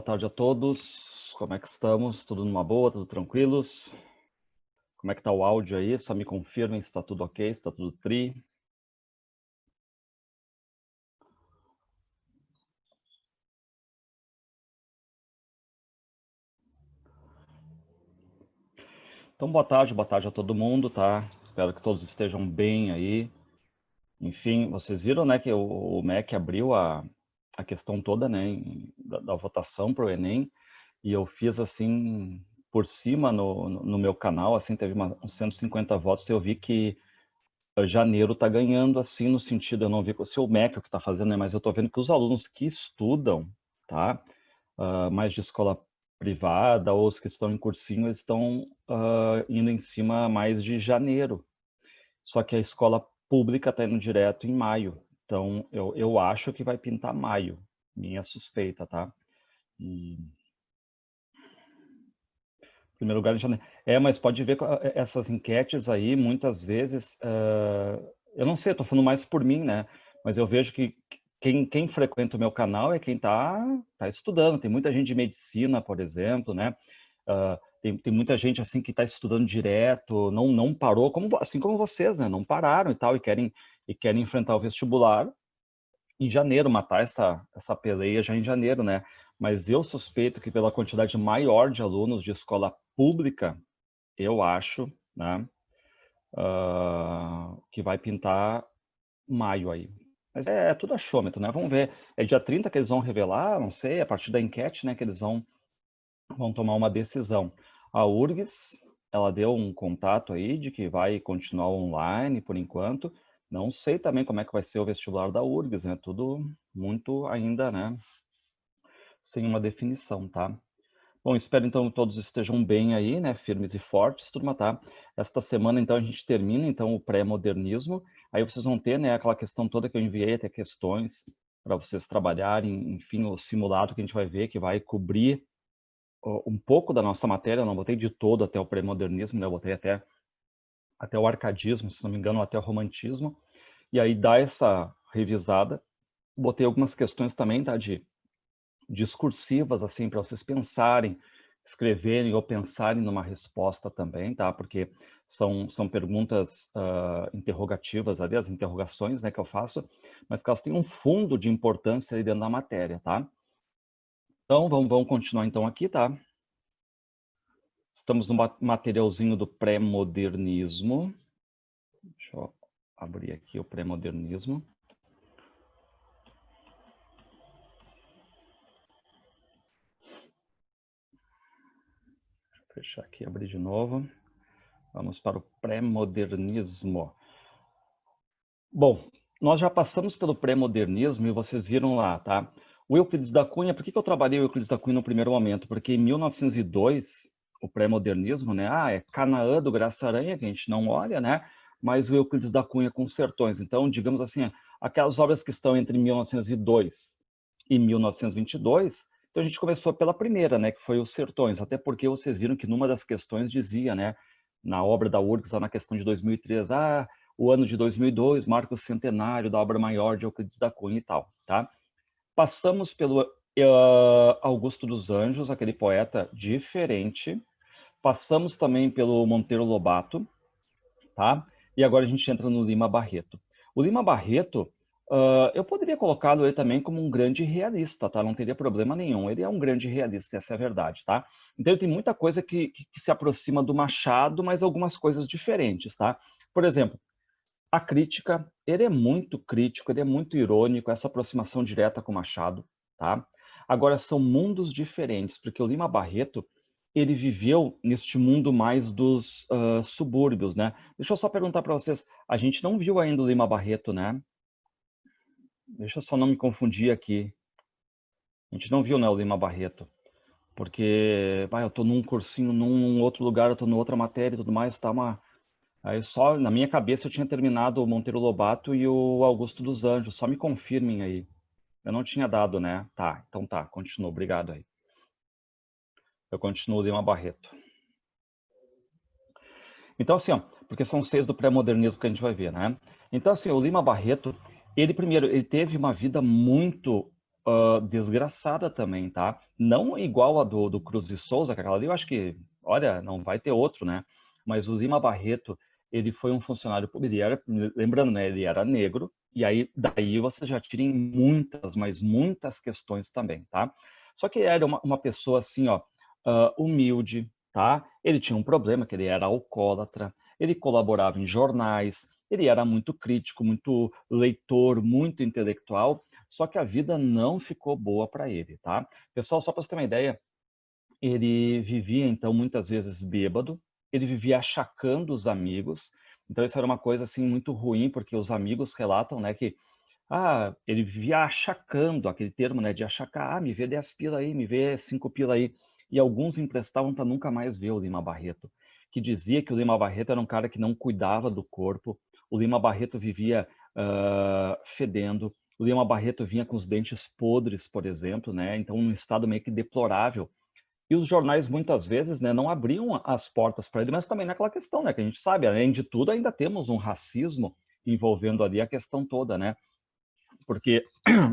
tarde a todos. Como é que estamos? Tudo numa boa? Tudo tranquilos? Como é que tá o áudio aí? Só me confirmem se está tudo ok, se está tudo tri. Então, boa tarde a todo mundo, tá? Espero que todos estejam bem aí. Enfim, vocês viram, né, que o MEC abriu a questão toda, né, da votação para o Enem, e eu fiz assim, por cima no meu canal, assim, teve uns 150 votos, eu vi que janeiro está ganhando, assim, no sentido, eu não vi se o MEC o que está fazendo, né, mas eu estou vendo que os alunos que estudam, tá, mais de escola privada ou os que estão em cursinho, eles estão indo em cima mais de janeiro. Só que a escola pública está indo direto em maio. Então, eu acho que vai pintar maio, minha suspeita, tá? E, em primeiro lugar, em janeiro. Mas pode ver essas enquetes aí, muitas vezes, eu não sei, eu tô falando mais por mim, né? Mas eu vejo que quem frequenta o meu canal é quem tá estudando. Tem muita gente de medicina, por exemplo, né? Tem muita gente assim que está estudando direto, não parou, assim como vocês, né? Não pararam e tal, e querem enfrentar o vestibular em janeiro, matar essa peleia já em janeiro, né? Mas eu suspeito que pela quantidade maior de alunos de escola pública, eu acho, né, que vai pintar maio aí. Mas é tudo achômetro, né? Vamos ver. É dia 30 que eles vão revelar, não sei, a partir da enquete, né, que eles vão tomar uma decisão. A URGS, ela deu um contato aí de que vai continuar online por enquanto. Não sei também como é que vai ser o vestibular da URGS, né? Tudo muito ainda, né, sem uma definição, tá? Bom, espero então que todos estejam bem aí, né, firmes e fortes, turma, tá? Esta semana, então, a gente termina, então, o pré-modernismo. Aí vocês vão ter, né, aquela questão toda que eu enviei, até questões para vocês trabalharem, enfim, o simulado que a gente vai ver, que vai cobrir um pouco da nossa matéria, eu não botei de todo até o pré-modernismo, né? Eu botei até o arcadismo, se não me engano, até o romantismo, e aí dá essa revisada. Botei algumas questões também, tá, de discursivas, assim, para vocês pensarem, escreverem ou pensarem numa resposta também, tá? Porque são perguntas interrogativas ali, as interrogações, né, que eu faço, mas que elas têm um fundo de importância ali dentro da matéria, tá? Então, vamos continuar então aqui, tá? Estamos no materialzinho do pré-modernismo. Deixa eu abrir aqui o pré-modernismo. Fechar aqui, abrir de novo. Vamos para o pré-modernismo. Bom, nós já passamos pelo pré-modernismo e vocês viram lá, tá? O Euclides da Cunha, por que eu trabalhei o Euclides da Cunha no primeiro momento? Porque em 1902, o pré-modernismo, né? É Canaã do Graça Aranha, que a gente não olha, né? Mas o Euclides da Cunha com Sertões. Então, digamos assim, aquelas obras que estão entre 1902 e 1922, então a gente começou pela primeira, né? Que foi os Sertões. Até porque vocês viram que numa das questões dizia, né? Na obra da URGS, lá na questão de 2003, o ano de 2002 marca o centenário da obra maior de Euclides da Cunha e tal, tá? Passamos pelo Augusto dos Anjos, aquele poeta diferente. Passamos também pelo Monteiro Lobato, tá? E agora a gente entra no Lima Barreto. O Lima Barreto, eu poderia colocá-lo ele também como um grande realista, tá? Não teria problema nenhum. Ele é um grande realista, essa é a verdade, tá? Então ele tem muita coisa que se aproxima do Machado, mas algumas coisas diferentes, tá? Por exemplo, a crítica, ele é muito crítico, ele é muito irônico, essa aproximação direta com Machado, tá? Agora, são mundos diferentes, porque o Lima Barreto, ele viveu neste mundo mais dos subúrbios, né? Deixa eu só perguntar para vocês, a gente não viu ainda o Lima Barreto, né? Deixa eu só não me confundir aqui. A gente não viu, né, o Lima Barreto, porque, eu tô num cursinho, num outro lugar, eu tô numa outra matéria e tudo mais, tá uma... Aí só, na minha cabeça, eu tinha terminado o Monteiro Lobato e o Augusto dos Anjos. Só me confirmem aí. Eu não tinha dado, né? Tá, então tá, continua. Obrigado aí. Eu continuo Lima Barreto. Então, assim, ó, porque são 6 do pré-modernismo que a gente vai ver, né? Então, assim, o Lima Barreto, ele primeiro, ele teve uma vida muito desgraçada também, tá? Não igual a do Cruz de Souza, que aquela ali eu acho que, olha, não vai ter outro, né? Mas o Lima Barreto, ele foi um funcionário público, ele era, lembrando, né? Ele era negro, e aí daí você já tira em muitas, mas muitas questões também, tá? Só que ele era uma pessoa assim, ó, humilde, tá? Ele tinha um problema, que ele era alcoólatra, ele colaborava em jornais, ele era muito crítico, muito leitor, muito intelectual, só que a vida não ficou boa para ele, tá? Pessoal, só para você ter uma ideia, ele vivia, então, muitas vezes bêbado, ele vivia achacando os amigos, então isso era uma coisa, assim, muito ruim, porque os amigos relatam, né, que ele vivia achacando, aquele termo, né, de achacar, me vê 10 pila aí, me vê 5 pila aí, e alguns emprestavam para nunca mais ver o Lima Barreto, que dizia que o Lima Barreto era um cara que não cuidava do corpo, o Lima Barreto vivia fedendo, o Lima Barreto vinha com os dentes podres, por exemplo, né, então num estado meio que deplorável, e os jornais muitas vezes, né, não abriam as portas para ele, mas também naquela questão, né, que a gente sabe, além de tudo, ainda temos um racismo envolvendo ali a questão toda, né, porque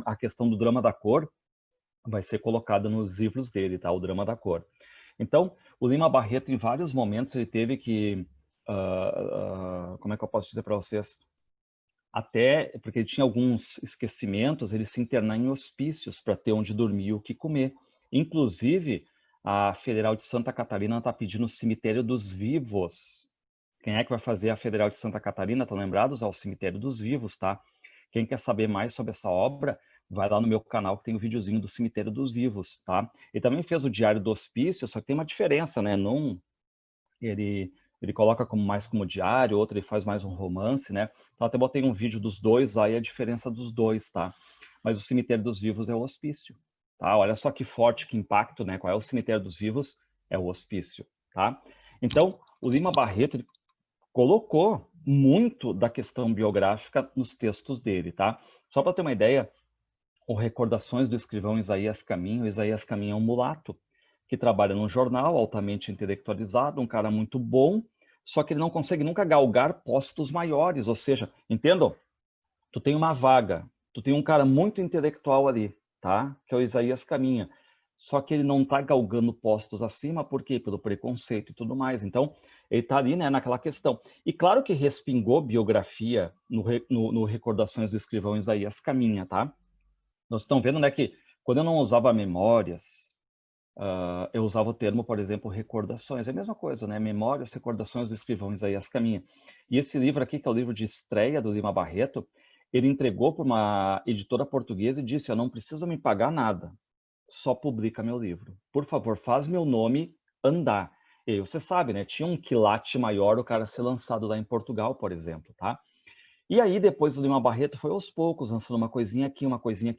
a questão do drama da cor vai ser colocada nos livros dele, tá? O drama da cor. Então, o Lima Barreto, em vários momentos, ele teve que, como é que eu posso dizer para vocês? Até, porque ele tinha alguns esquecimentos, ele se internar em hospícios para ter onde dormir e o que comer. Inclusive, a Federal de Santa Catarina está pedindo o cemitério dos vivos. Quem é que vai fazer a Federal de Santa Catarina? Estão lembrados? Ao cemitério dos vivos, tá? Quem quer saber mais sobre essa obra, vai lá no meu canal que tem o um videozinho do Cemitério dos Vivos, tá? Ele também fez o Diário do Hospício, só que tem uma diferença, né? Num, ele coloca mais como diário, outro ele faz mais um romance, né? Então até botei um vídeo dos dois lá e a diferença dos dois, tá? Mas o Cemitério dos Vivos é o hospício, tá? Olha só que forte, que impacto, né? Qual é o Cemitério dos Vivos? É o hospício, tá? Então, o Lima Barreto, ele colocou muito da questão biográfica nos textos dele, tá? Só para ter uma ideia, o Recordações do escrivão Isaías Caminho é um mulato que trabalha num jornal altamente intelectualizado, um cara muito bom, só que ele não consegue nunca galgar postos maiores, ou seja, entendam? Tu tem uma vaga, tu tem um cara muito intelectual ali, tá? Que é o Isaías Caminha. Só que ele não está galgando postos acima, por quê? Pelo preconceito e tudo mais. Então, ele está ali, né, naquela questão. E claro que respingou biografia no Recordações do Escrivão Isaías Caminha, tá? Nós estamos vendo, né, que quando eu não usava memórias, eu usava o termo, por exemplo, recordações. É a mesma coisa, né? Memórias, recordações do escrivão Isaías Caminha. E esse livro aqui, que é o livro de estreia do Lima Barreto, ele entregou para uma editora portuguesa e disse, eu não preciso me pagar nada, só publica meu livro. Por favor, faz meu nome andar. E aí, você sabe, né? Tinha um quilate maior o cara ser lançado lá em Portugal, por exemplo, tá? E aí, depois o Lima Barreto foi aos poucos, lançando uma coisinha aqui,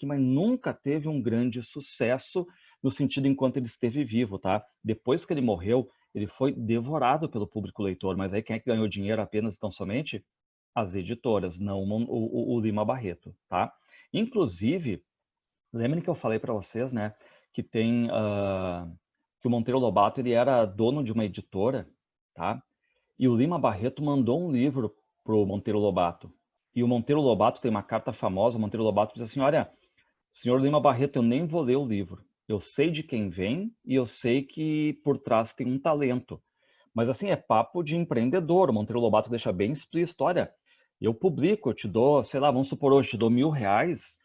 mas nunca teve um grande sucesso no sentido enquanto ele esteve vivo, tá? Depois que ele morreu, ele foi devorado pelo público leitor, mas aí quem é que ganhou dinheiro apenas e tão somente? As editoras, não o Lima Barreto, tá? Inclusive, lembrem que eu falei para vocês, né, que tem que o Monteiro Lobato ele era dono de uma editora, tá? E o Lima Barreto mandou um livro pro Monteiro Lobato. E o Monteiro Lobato tem uma carta famosa, o Monteiro Lobato diz assim, olha, senhor Lima Barreto, eu nem vou ler o livro. Eu sei de quem vem e eu sei que por trás tem um talento. Mas assim, é papo de empreendedor. O Monteiro Lobato deixa bem explícito, olha, eu publico, eu te dou, sei lá, vamos supor hoje, te dou R$ 1.000,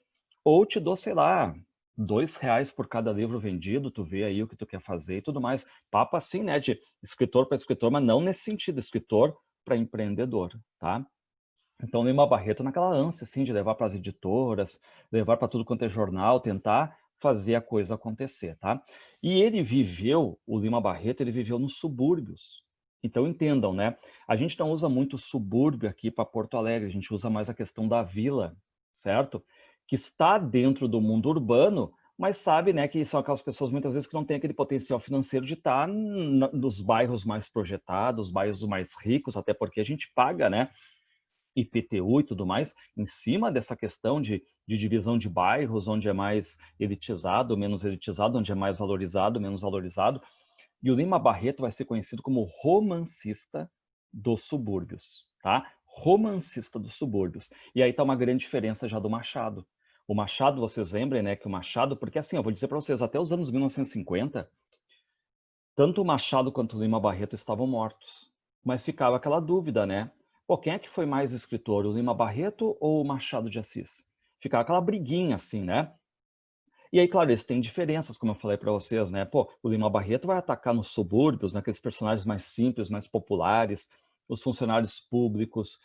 ou te dou, sei lá, R$ 2 por cada livro vendido, tu vê aí o que tu quer fazer e tudo mais. Papo assim, né, de escritor para escritor, mas não nesse sentido, escritor para empreendedor, tá? Então, Lima Barreto naquela ânsia, assim, de levar para as editoras, levar para tudo quanto é jornal, tentar fazer a coisa acontecer, tá? E ele viveu, o Lima Barreto, ele viveu nos subúrbios. Então, entendam, né? A gente não usa muito subúrbio aqui para Porto Alegre, a gente usa mais a questão da vila, certo? Que está dentro do mundo urbano, mas sabe, né, que são aquelas pessoas muitas vezes que não têm aquele potencial financeiro de estar nos bairros mais projetados, bairros mais ricos, até porque a gente paga, né? IPTU e tudo mais, em cima dessa questão de divisão de bairros, onde é mais elitizado, menos elitizado, onde é mais valorizado, menos valorizado. E o Lima Barreto vai ser conhecido como romancista dos subúrbios, tá? Romancista dos subúrbios. E aí está uma grande diferença já do Machado. O Machado, vocês lembrem, né, que o Machado, porque assim, eu vou dizer para vocês, até os anos 1950, tanto o Machado quanto o Lima Barreto estavam mortos. Mas ficava aquela dúvida, né? Pô, quem é que foi mais escritor, o Lima Barreto ou o Machado de Assis? Ficava aquela briguinha assim, né? E aí, claro, eles têm diferenças, como eu falei para vocês, né? Pô, o Lima Barreto vai atacar nos subúrbios, naqueles personagens mais simples, mais populares, os funcionários públicos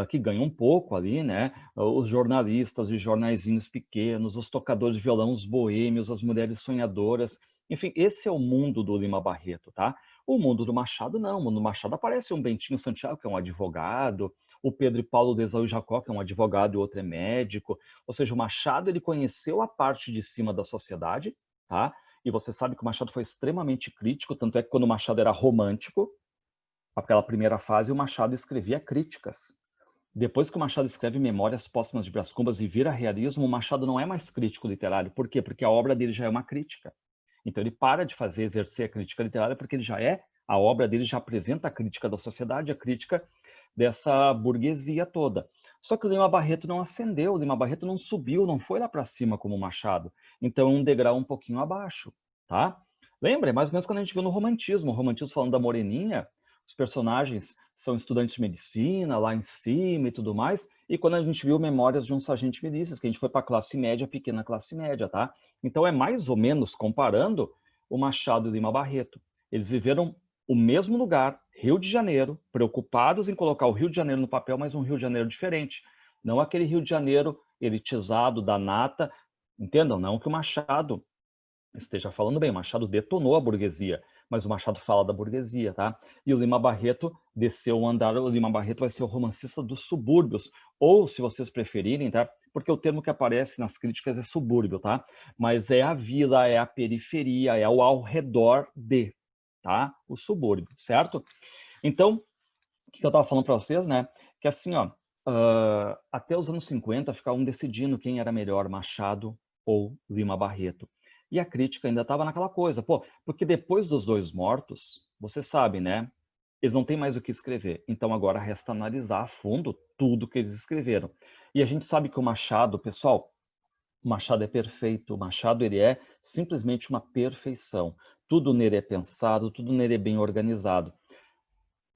que ganham um pouco ali, né? Os jornalistas de jornaizinhos pequenos, os tocadores de violão, os boêmios, as mulheres sonhadoras. Enfim, esse é o mundo do Lima Barreto, tá? O mundo do Machado, não. O mundo do Machado aparece um Bentinho Santiago, que é um advogado, o Pedro e Paulo de Esaú Jacó, que é um advogado e outro é médico. Ou seja, o Machado ele conheceu a parte de cima da sociedade, tá? E você sabe que o Machado foi extremamente crítico, tanto é que quando o Machado era romântico, aquela primeira fase, o Machado escrevia críticas. Depois que o Machado escreve Memórias Póstumas de Brás Cubas e vira realismo, o Machado não é mais crítico literário. Por quê? Porque a obra dele já é uma crítica. Então ele para de fazer, exercer a crítica literária, porque ele já é, a obra dele já apresenta a crítica da sociedade, a crítica dessa burguesia toda. Só que o Lima Barreto não ascendeu, o Lima Barreto não subiu, não foi lá para cima como o Machado. Então é um degrau um pouquinho abaixo, tá? Lembra? É mais ou menos quando a gente viu no romantismo. O romantismo falando da Moreninha, os personagens são estudantes de medicina, lá em cima e tudo mais, e quando a gente viu Memórias de um Sargento de Milícias, que a gente foi para a classe média, pequena classe média, tá? Então é mais ou menos comparando o Machado e o Lima Barreto. Eles viveram o mesmo lugar, Rio de Janeiro, preocupados em colocar o Rio de Janeiro no papel, mas um Rio de Janeiro diferente. Não aquele Rio de Janeiro elitizado, da nata. Entendam, não que o Machado esteja falando bem, o Machado detonou a burguesia, mas o Machado fala da burguesia, tá? E o Lima Barreto desceu um andar, o Lima Barreto vai ser o romancista dos subúrbios, ou se vocês preferirem, tá? Porque o termo que aparece nas críticas é subúrbio, tá? Mas é a vila, é a periferia, é o ao redor de, tá? O subúrbio, certo? Então, o que eu estava falando para vocês, né? Que assim, ó, até os anos 50 ficavam decidindo quem era melhor, Machado ou Lima Barreto. E a crítica ainda estava naquela coisa, pô, porque depois dos dois mortos, você sabe, né? Eles não têm mais o que escrever. Então agora resta analisar a fundo tudo que eles escreveram. E a gente sabe que o Machado, pessoal, o Machado é perfeito. O Machado ele é simplesmente uma perfeição. Tudo nele é pensado, tudo nele é bem organizado.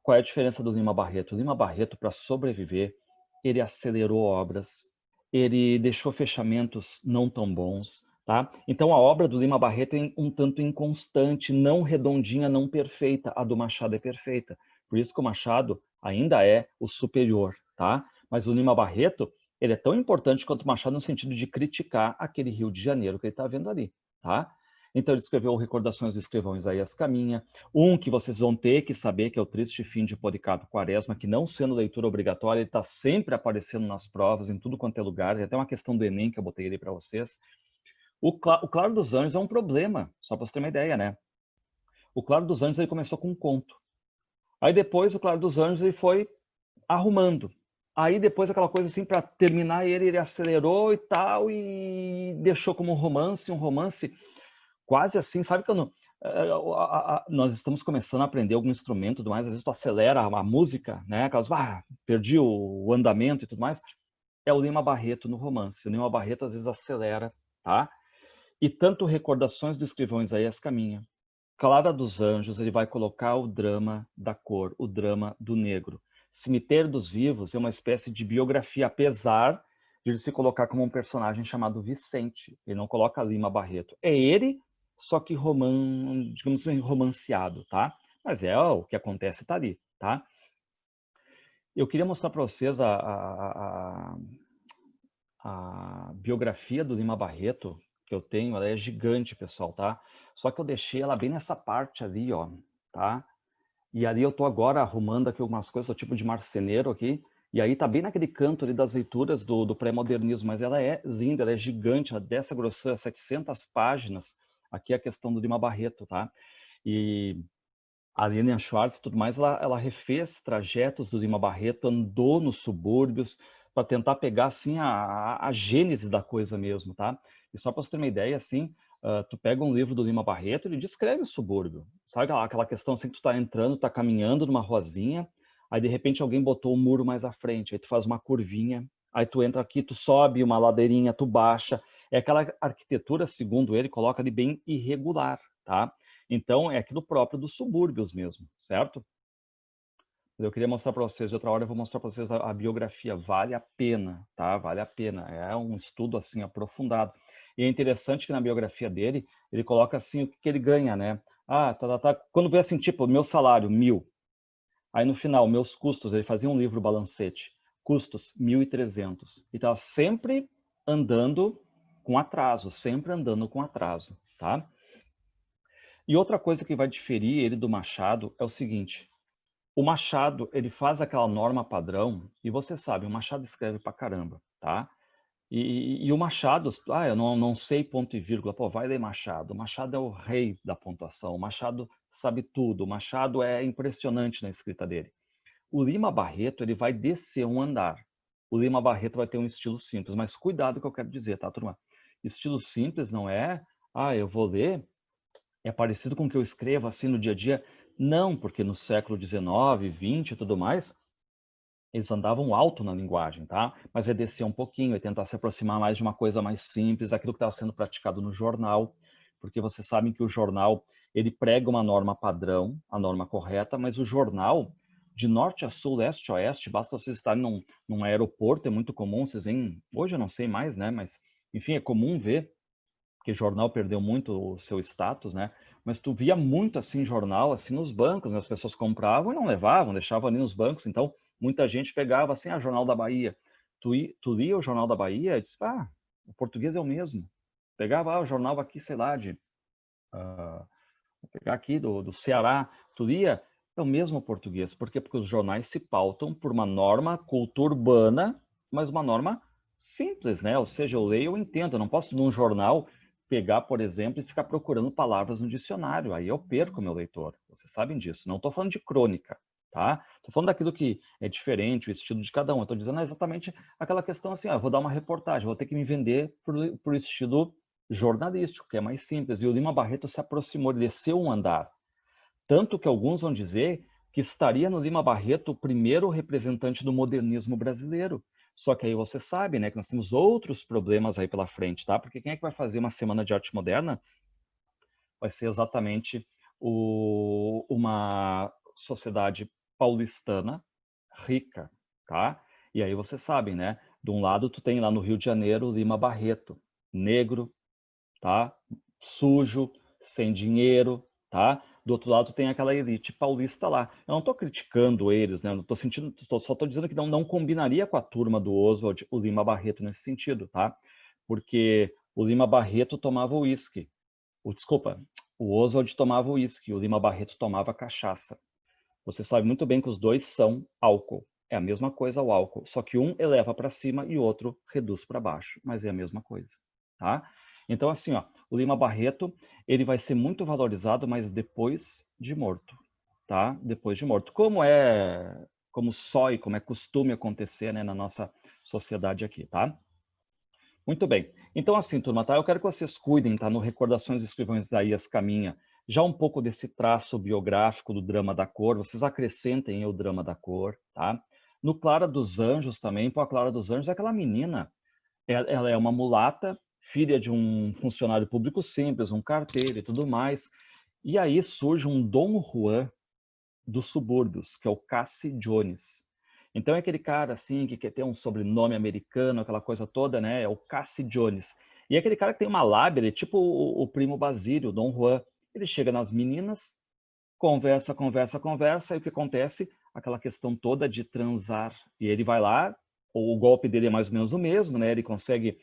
Qual é a diferença do Lima Barreto? O Lima Barreto, para sobreviver, ele acelerou obras, ele deixou fechamentos não tão bons, tá? Então a obra do Lima Barreto é um tanto inconstante, não redondinha, não perfeita. A do Machado é perfeita. Por isso que o Machado ainda é o superior, tá? Mas o Lima Barreto, ele é tão importante quanto o Machado no sentido de criticar aquele Rio de Janeiro que ele está vendo ali, tá? Então ele escreveu Recordações do Escrivão Isaías Caminha, um que vocês vão ter que saber, que é o Triste Fim de Policarpo Quaresma, que não sendo leitura obrigatória, ele está sempre aparecendo nas provas, em tudo quanto é lugar. Tem até uma questão do Enem que eu botei ali para vocês. O Claro dos Anjos é um problema, só para você ter uma ideia, né? O Claro dos Anjos ele começou com um conto. Aí depois o Claro dos Anjos ele foi arrumando. Aí depois aquela coisa assim, para terminar ele acelerou e tal, e deixou como um romance quase assim, sabe que eu não, nós estamos começando a aprender algum instrumento e tudo mais, às vezes tu acelera a música, né? Aquelas, perdi o andamento e tudo mais. É o Lima Barreto no romance. O Lima Barreto às vezes acelera, tá? E tanto Recordações do Escrivão Isaías Caminha, Clara dos Anjos, ele vai colocar o drama da cor, o drama do negro. Cemitério dos Vivos é uma espécie de biografia, apesar de ele se colocar como um personagem chamado Vicente. Ele não coloca Lima Barreto. É ele, só que digamos assim, romanceado, tá? Mas é o que acontece, tá ali, tá? Eu queria mostrar para vocês a biografia do Lima Barreto, que eu tenho, ela é gigante, pessoal, tá? Só que eu deixei ela bem nessa parte ali, ó, tá? E ali eu tô agora arrumando aqui algumas coisas, o tipo de marceneiro aqui, e aí tá bem naquele canto ali das leituras do pré-modernismo, mas ela é linda, ela é gigante, ela dessa grossura, 700 páginas, aqui é a questão do Lima Barreto, tá? E a Lilian Schwartz e tudo mais, ela refez trajetos do Lima Barreto, andou nos subúrbios para tentar pegar assim a gênese da coisa mesmo, tá? E só para você ter uma ideia, assim, tu pega um livro do Lima Barreto, ele descreve o subúrbio, sabe aquela questão assim que tu tá entrando, tá caminhando numa ruazinha, aí de repente alguém botou um muro mais à frente, aí tu faz uma curvinha, aí tu entra aqui, tu sobe uma ladeirinha, tu baixa. É aquela arquitetura, segundo ele, coloca ali bem irregular, tá? Então, é aquilo próprio dos subúrbios mesmo, certo? Eu queria mostrar para vocês, outra hora eu vou mostrar para vocês a biografia, vale a pena, tá? Vale a pena, é um estudo assim aprofundado. E é interessante que na biografia dele, ele coloca assim o que ele ganha, né? Ah, quando vê assim, tipo, meu salário, 1.000. Aí no final, meus custos, ele fazia um livro balancete, custos 1.300. E estava sempre andando com atraso, sempre andando com atraso, tá? E outra coisa que vai diferir ele do Machado é o seguinte, o Machado, ele faz aquela norma padrão, e você sabe, o Machado escreve pra caramba, tá? E o Machado, eu não sei ponto e vírgula, pô, vai ler Machado. O Machado é o rei da pontuação, o Machado sabe tudo, o Machado é impressionante na escrita dele. O Lima Barreto, ele vai descer um andar. O Lima Barreto vai ter um estilo simples, mas cuidado com o que eu quero dizer, tá, turma? Estilo simples não é, eu vou ler, é parecido com o que eu escrevo assim no dia a dia. Não, porque no século XIX, XX e tudo mais, eles andavam alto na linguagem, tá? Mas é descer um pouquinho, é tentar se aproximar mais de uma coisa mais simples, aquilo que estava sendo praticado no jornal, porque vocês sabem que o jornal, ele prega uma norma padrão, a norma correta, mas o jornal, de norte a sul, leste a oeste, basta vocês estarem num aeroporto, é muito comum, vocês veem, hoje eu não sei mais, né? Mas, enfim, é comum ver, porque jornal perdeu muito o seu status, né? Mas tu via muito assim jornal, assim nos bancos, né? As pessoas compravam e não levavam, deixavam ali nos bancos. Então, muita gente pegava assim, Jornal da Bahia. Tu lia o Jornal da Bahia e disse, o português é o mesmo. Pegava o jornal aqui, sei lá, vou pegar aqui do Ceará, tu lia, é o mesmo português. Por quê? Porque os jornais se pautam por uma norma culta urbana, mas uma norma simples, né? Ou seja, eu leio, eu entendo. Eu não posso, num jornal, pegar, por exemplo, e ficar procurando palavras no dicionário. Aí eu perco meu leitor. Vocês sabem disso. Não estou falando de crônica, tá? Estou falando daquilo que é diferente, o estilo de cada um. Estou dizendo exatamente aquela questão assim, eu vou dar uma reportagem, vou ter que me vender por estilo jornalístico, que é mais simples. E o Lima Barreto se aproximou, ele desceu um andar. Tanto que alguns vão dizer que estaria no Lima Barreto o primeiro representante do modernismo brasileiro. Só que aí você sabe, né, que nós temos outros problemas aí pela frente, tá? Porque quem é que vai fazer uma semana de arte moderna? Vai ser exatamente uma sociedade paulistana rica, tá? E aí você sabe, né? De um lado tu tem lá no Rio de Janeiro o Lima Barreto, negro, tá? Sujo, sem dinheiro, tá? Do outro lado tem aquela elite paulista lá. Eu não estou criticando eles, né? Não tô sentindo, só estou dizendo que não combinaria com a turma do Oswald, o Lima Barreto nesse sentido, tá? Porque o Lima Barreto tomava uísque. Desculpa, o Oswald tomava uísque, o Lima Barreto tomava cachaça. Você sabe muito bem que os dois são álcool. É a mesma coisa o álcool, só que um eleva para cima e o outro reduz para baixo, mas é a mesma coisa, tá? Então assim, ó, o Lima Barreto, ele vai ser muito valorizado, mas depois de morto, tá? Depois de morto. Como é costume acontecer, né, na nossa sociedade aqui, tá? Muito bem. Então, assim, turma, tá? Eu quero que vocês cuidem, tá? No Recordações do Escrivão Isaías Caminha, já um pouco desse traço biográfico do drama da cor, vocês acrescentem o drama da cor, tá? No Clara dos Anjos também, pô, a Clara dos Anjos é aquela menina, ela é uma mulata, filha de um funcionário público simples, um carteiro e tudo mais, e aí surge um Dom Juan dos subúrbios, que é o Cassie Jones. Então é aquele cara assim que quer ter um sobrenome americano, aquela coisa toda, né? É o Cassie Jones. E é aquele cara que tem uma lábia, ele é tipo o primo Basílio, o Dom Juan. Ele chega nas meninas, conversa, conversa, conversa, e o que acontece? Aquela questão toda de transar. E ele vai lá, o golpe dele é mais ou menos o mesmo, né? Ele consegue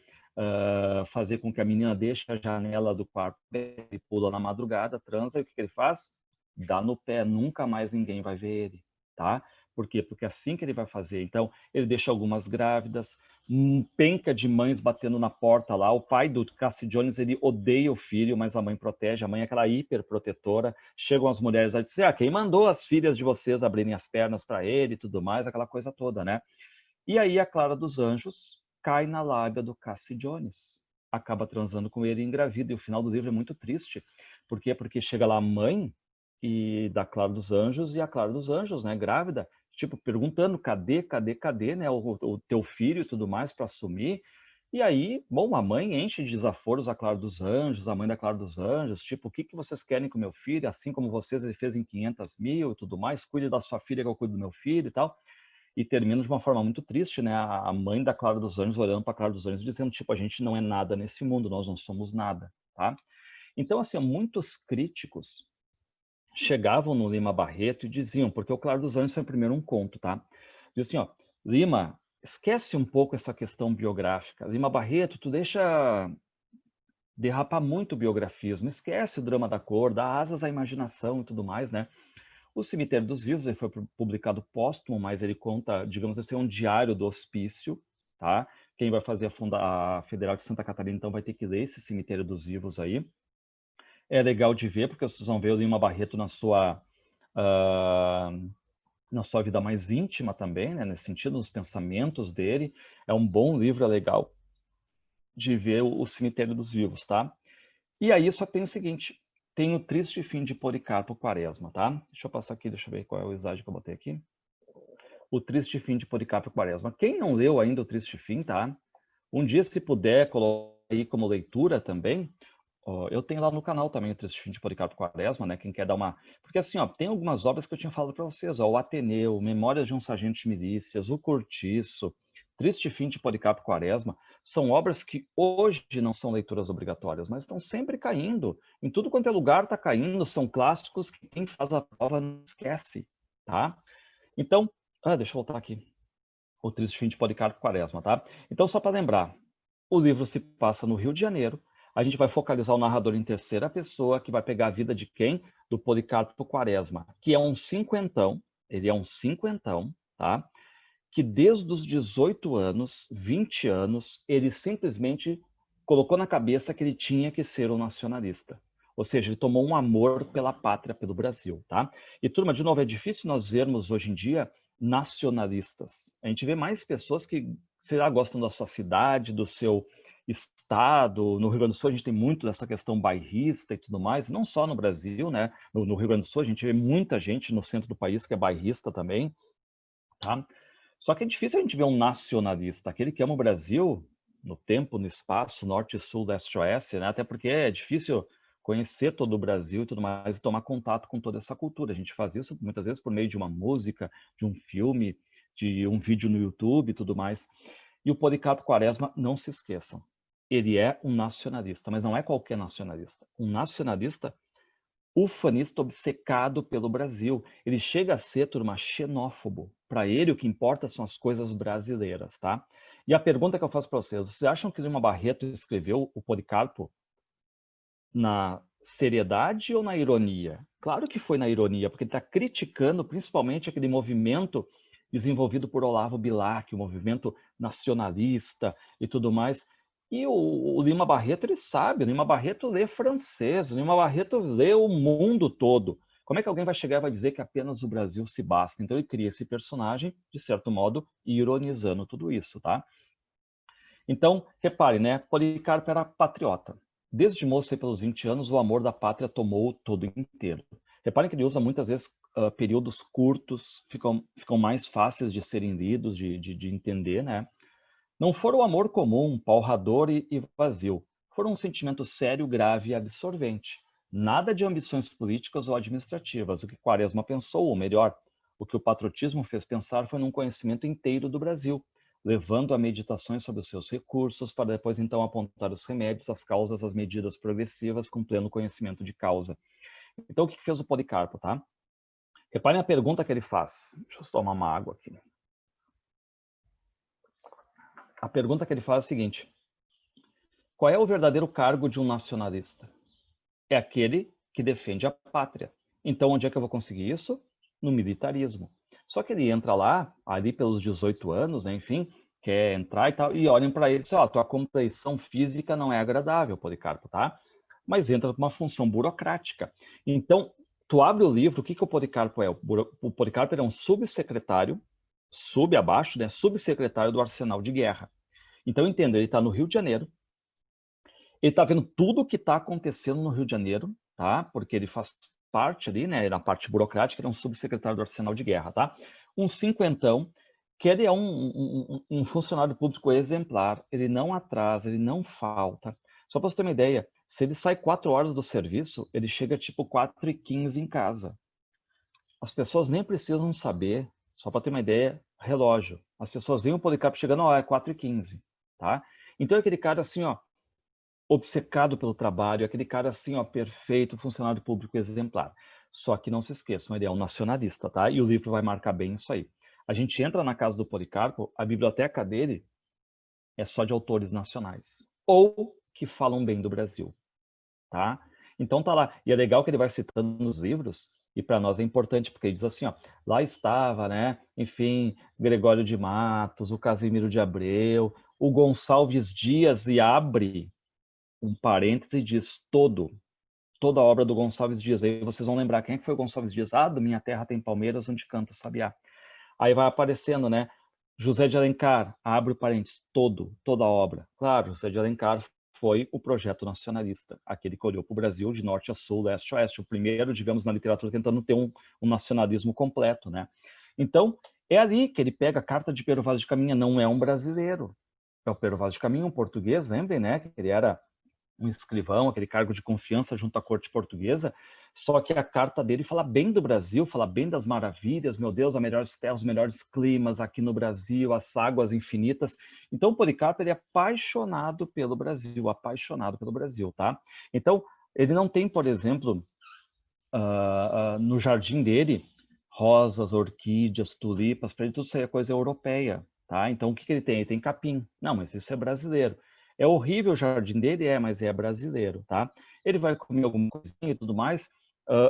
fazer com que a menina deixe a janela do quarto, ele pula na madrugada, transa, e o que ele faz? Dá no pé, nunca mais ninguém vai ver ele, tá? Por quê? Porque é assim que ele vai fazer. Então, ele deixa algumas grávidas, penca de mães batendo na porta lá. O pai do Cassie Jones, ele odeia o filho, mas a mãe protege. A mãe é aquela hiperprotetora. Chegam as mulheres a dizer, quem mandou as filhas de vocês abrirem as pernas para ele e tudo mais, aquela coisa toda, né? E aí a Clara dos Anjos cai na lábia do Cassie Jones. Acaba transando com ele e engravida. E o final do livro é muito triste. Por quê? Porque chega lá a mãe da Clara dos Anjos e a Clara dos Anjos, né, grávida, tipo, perguntando cadê, né, o teu filho e tudo mais para assumir. E aí, bom, a mãe enche de desaforos a Clara dos Anjos, a mãe da Clara dos Anjos, tipo, o que vocês querem com o meu filho? Assim como vocês, ele fez em 500 mil e tudo mais, cuide da sua filha que eu cuido do meu filho e tal. E termina de uma forma muito triste, né? A mãe da Clara dos Anjos olhando para a Clara dos Anjos dizendo, tipo, a gente não é nada nesse mundo, nós não somos nada, tá? Então, assim, muitos críticos chegavam no Lima Barreto e diziam, porque o Claro dos Anjos foi primeiro um conto, tá? Diziam assim, ó, Lima, esquece um pouco essa questão biográfica. Lima Barreto, tu deixa derrapar muito o biografismo, esquece o drama da cor, dá asas à imaginação e tudo mais, né? O Cemitério dos Vivos ele foi publicado póstumo, mas ele conta, digamos assim, um diário do hospício, tá? Quem vai fazer a Federal de Santa Catarina, então, vai ter que ler esse Cemitério dos Vivos aí. É legal de ver, porque vocês vão ver o Lima Barreto na sua vida mais íntima também, né? Nesse sentido, nos pensamentos dele. É um bom livro, é legal de ver o Cemitério dos Vivos, tá? E aí só tem o seguinte, tem o Triste Fim de Policarpo Quaresma, tá? Deixa eu passar aqui, deixa eu ver qual é o slide que eu botei aqui. O Triste Fim de Policarpo Quaresma. Quem não leu ainda o Triste Fim, tá? Um dia, se puder, colocar aí como leitura também. Eu tenho lá no canal também o Triste Fim de Policarpo Quaresma, né? Quem quer dar uma... Porque assim, ó, tem algumas obras que eu tinha falado para vocês, ó, o Ateneu, Memórias de um Sargento de Milícias, o Cortiço, Triste Fim de Policarpo Quaresma, são obras que hoje não são leituras obrigatórias, mas estão sempre caindo. Em tudo quanto é lugar está caindo, são clássicos que quem faz a prova não esquece, tá? Então, deixa eu voltar aqui. O Triste Fim de Policarpo Quaresma, tá? Então, só para lembrar, o livro se passa no Rio de Janeiro. A gente vai focalizar o narrador em terceira pessoa, que vai pegar a vida de quem? Do Policarpo Quaresma, que é um cinquentão, ele é um cinquentão, tá? Que desde os 18 anos, 20 anos, ele simplesmente colocou na cabeça que ele tinha que ser um nacionalista. Ou seja, ele tomou um amor pela pátria, pelo Brasil, tá? E, turma, de novo, é difícil nós vermos hoje em dia nacionalistas. A gente vê mais pessoas que, sei lá, gostam da sua cidade, do seu estado. No Rio Grande do Sul a gente tem muito dessa questão bairrista e tudo mais, não só no Brasil, né? No Rio Grande do Sul a gente vê muita gente no centro do país que é bairrista também, tá? Só que é difícil a gente ver um nacionalista, aquele que ama o Brasil no tempo, no espaço, norte, sul, leste, oeste, né? Até porque é difícil conhecer todo o Brasil e tudo mais e tomar contato com toda essa cultura. A gente faz isso muitas vezes por meio de uma música, de um filme, de um vídeo no YouTube e tudo mais. E o Policarpo Quaresma, não se esqueçam, ele é um nacionalista, mas não é qualquer nacionalista. Um nacionalista ufanista obcecado pelo Brasil. Ele chega a ser, turma, xenófobo. Para ele, o que importa são as coisas brasileiras, tá? E a pergunta que eu faço para vocês acham que Lima Barreto escreveu o Policarpo na seriedade ou na ironia? Claro que foi na ironia, porque ele está criticando principalmente aquele movimento desenvolvido por Olavo Bilac, o movimento nacionalista e tudo mais. E o Lima Barreto, ele sabe, o Lima Barreto lê francês, o Lima Barreto lê o mundo todo. Como é que alguém vai chegar e vai dizer que apenas o Brasil se basta? Então ele cria esse personagem, de certo modo, ironizando tudo isso, tá? Então, repare, né? Policarpo era patriota. Desde moço, aí, pelos 20 anos, o amor da pátria tomou todo inteiro. Reparem que ele usa muitas vezes períodos curtos, ficam mais fáceis de serem lidos, de entender, né? Não for o amor comum, palrador e vazio. For um sentimento sério, grave e absorvente. Nada de ambições políticas ou administrativas. O que Quaresma pensou, ou melhor, o que o patriotismo fez pensar foi num conhecimento inteiro do Brasil, levando a meditações sobre os seus recursos, para depois então apontar os remédios, as causas, as medidas progressivas, com pleno conhecimento de causa. Então, o que fez o Policarpo, tá? Reparem a pergunta que ele faz. Deixa eu tomar uma água aqui. A pergunta que ele faz é a seguinte: qual é o verdadeiro cargo de um nacionalista? É aquele que defende a pátria. Então, onde é que eu vou conseguir isso? No militarismo. Só que ele entra lá, ali pelos 18 anos, né, enfim, quer entrar e tal, e olham para ele e dizem, ó, tua compreensão física não é agradável, Policarpo, tá? Mas entra com uma função burocrática. Então, tu abre o livro, o que o Policarpo é? O Policarpo é um subsecretário, abaixo, né, subsecretário do Arsenal de Guerra. Então, entenda, ele está no Rio de Janeiro, ele está vendo tudo o que está acontecendo no Rio de Janeiro, tá? Porque ele faz parte ali, né? Na parte burocrática, ele é um subsecretário do Arsenal de Guerra, tá? Um cinquentão, que ele é um funcionário público exemplar, ele não atrasa, ele não falta. Só para você ter uma ideia, se ele sai 4 horas do serviço, ele chega tipo 4h15 em casa. As pessoas nem precisam saber, só para ter uma ideia, relógio. As pessoas veem o Policarpo chegando, ó, é 4h15, tá? Então é aquele cara assim, ó, obcecado pelo trabalho, aquele cara assim, ó, perfeito, funcionário público exemplar. Só que não se esqueçam, ele é um nacionalista, tá? E o livro vai marcar bem isso aí. A gente entra na casa do Policarpo, a biblioteca dele é só de autores nacionais ou que falam bem do Brasil, tá? Então tá lá. E é legal que ele vai citando nos livros, e para nós é importante, porque ele diz assim, ó, lá estava, né, enfim, Gregório de Matos, o Casimiro de Abreu, o Gonçalves Dias, e abre um parêntese e diz toda a obra do Gonçalves Dias. Aí vocês vão lembrar quem é que foi o Gonçalves Dias. Ah, do Minha Terra Tem Palmeiras, onde canta o sabiá. Aí vai aparecendo, né? José de Alencar, abre o parênteses, toda a obra. Claro, José de Alencar foi o projeto nacionalista, aquele que olhou para o Brasil de norte a sul, leste a oeste, o primeiro, digamos, na literatura, tentando ter um nacionalismo completo, né? Então, é ali que ele pega a carta de Pero Vaz de Caminha, não é um brasileiro, é o Pero Vaz de Caminha, um português, lembrem, né? Que ele era um escrivão, aquele cargo de confiança junto à corte portuguesa, só que a carta dele fala bem do Brasil, fala bem das maravilhas, meu Deus, as melhores terras, os melhores climas aqui no Brasil, as águas infinitas. Então, o Policarpo, ele é apaixonado pelo Brasil, tá? Então, ele não tem, por exemplo, no jardim dele, rosas, orquídeas, tulipas, para ele tudo isso aí é coisa europeia, tá? Então, o que ele tem? Ele tem capim. Não, mas isso é brasileiro. É horrível o jardim dele? É, mas é brasileiro, tá? Ele vai comer alguma coisinha e tudo mais.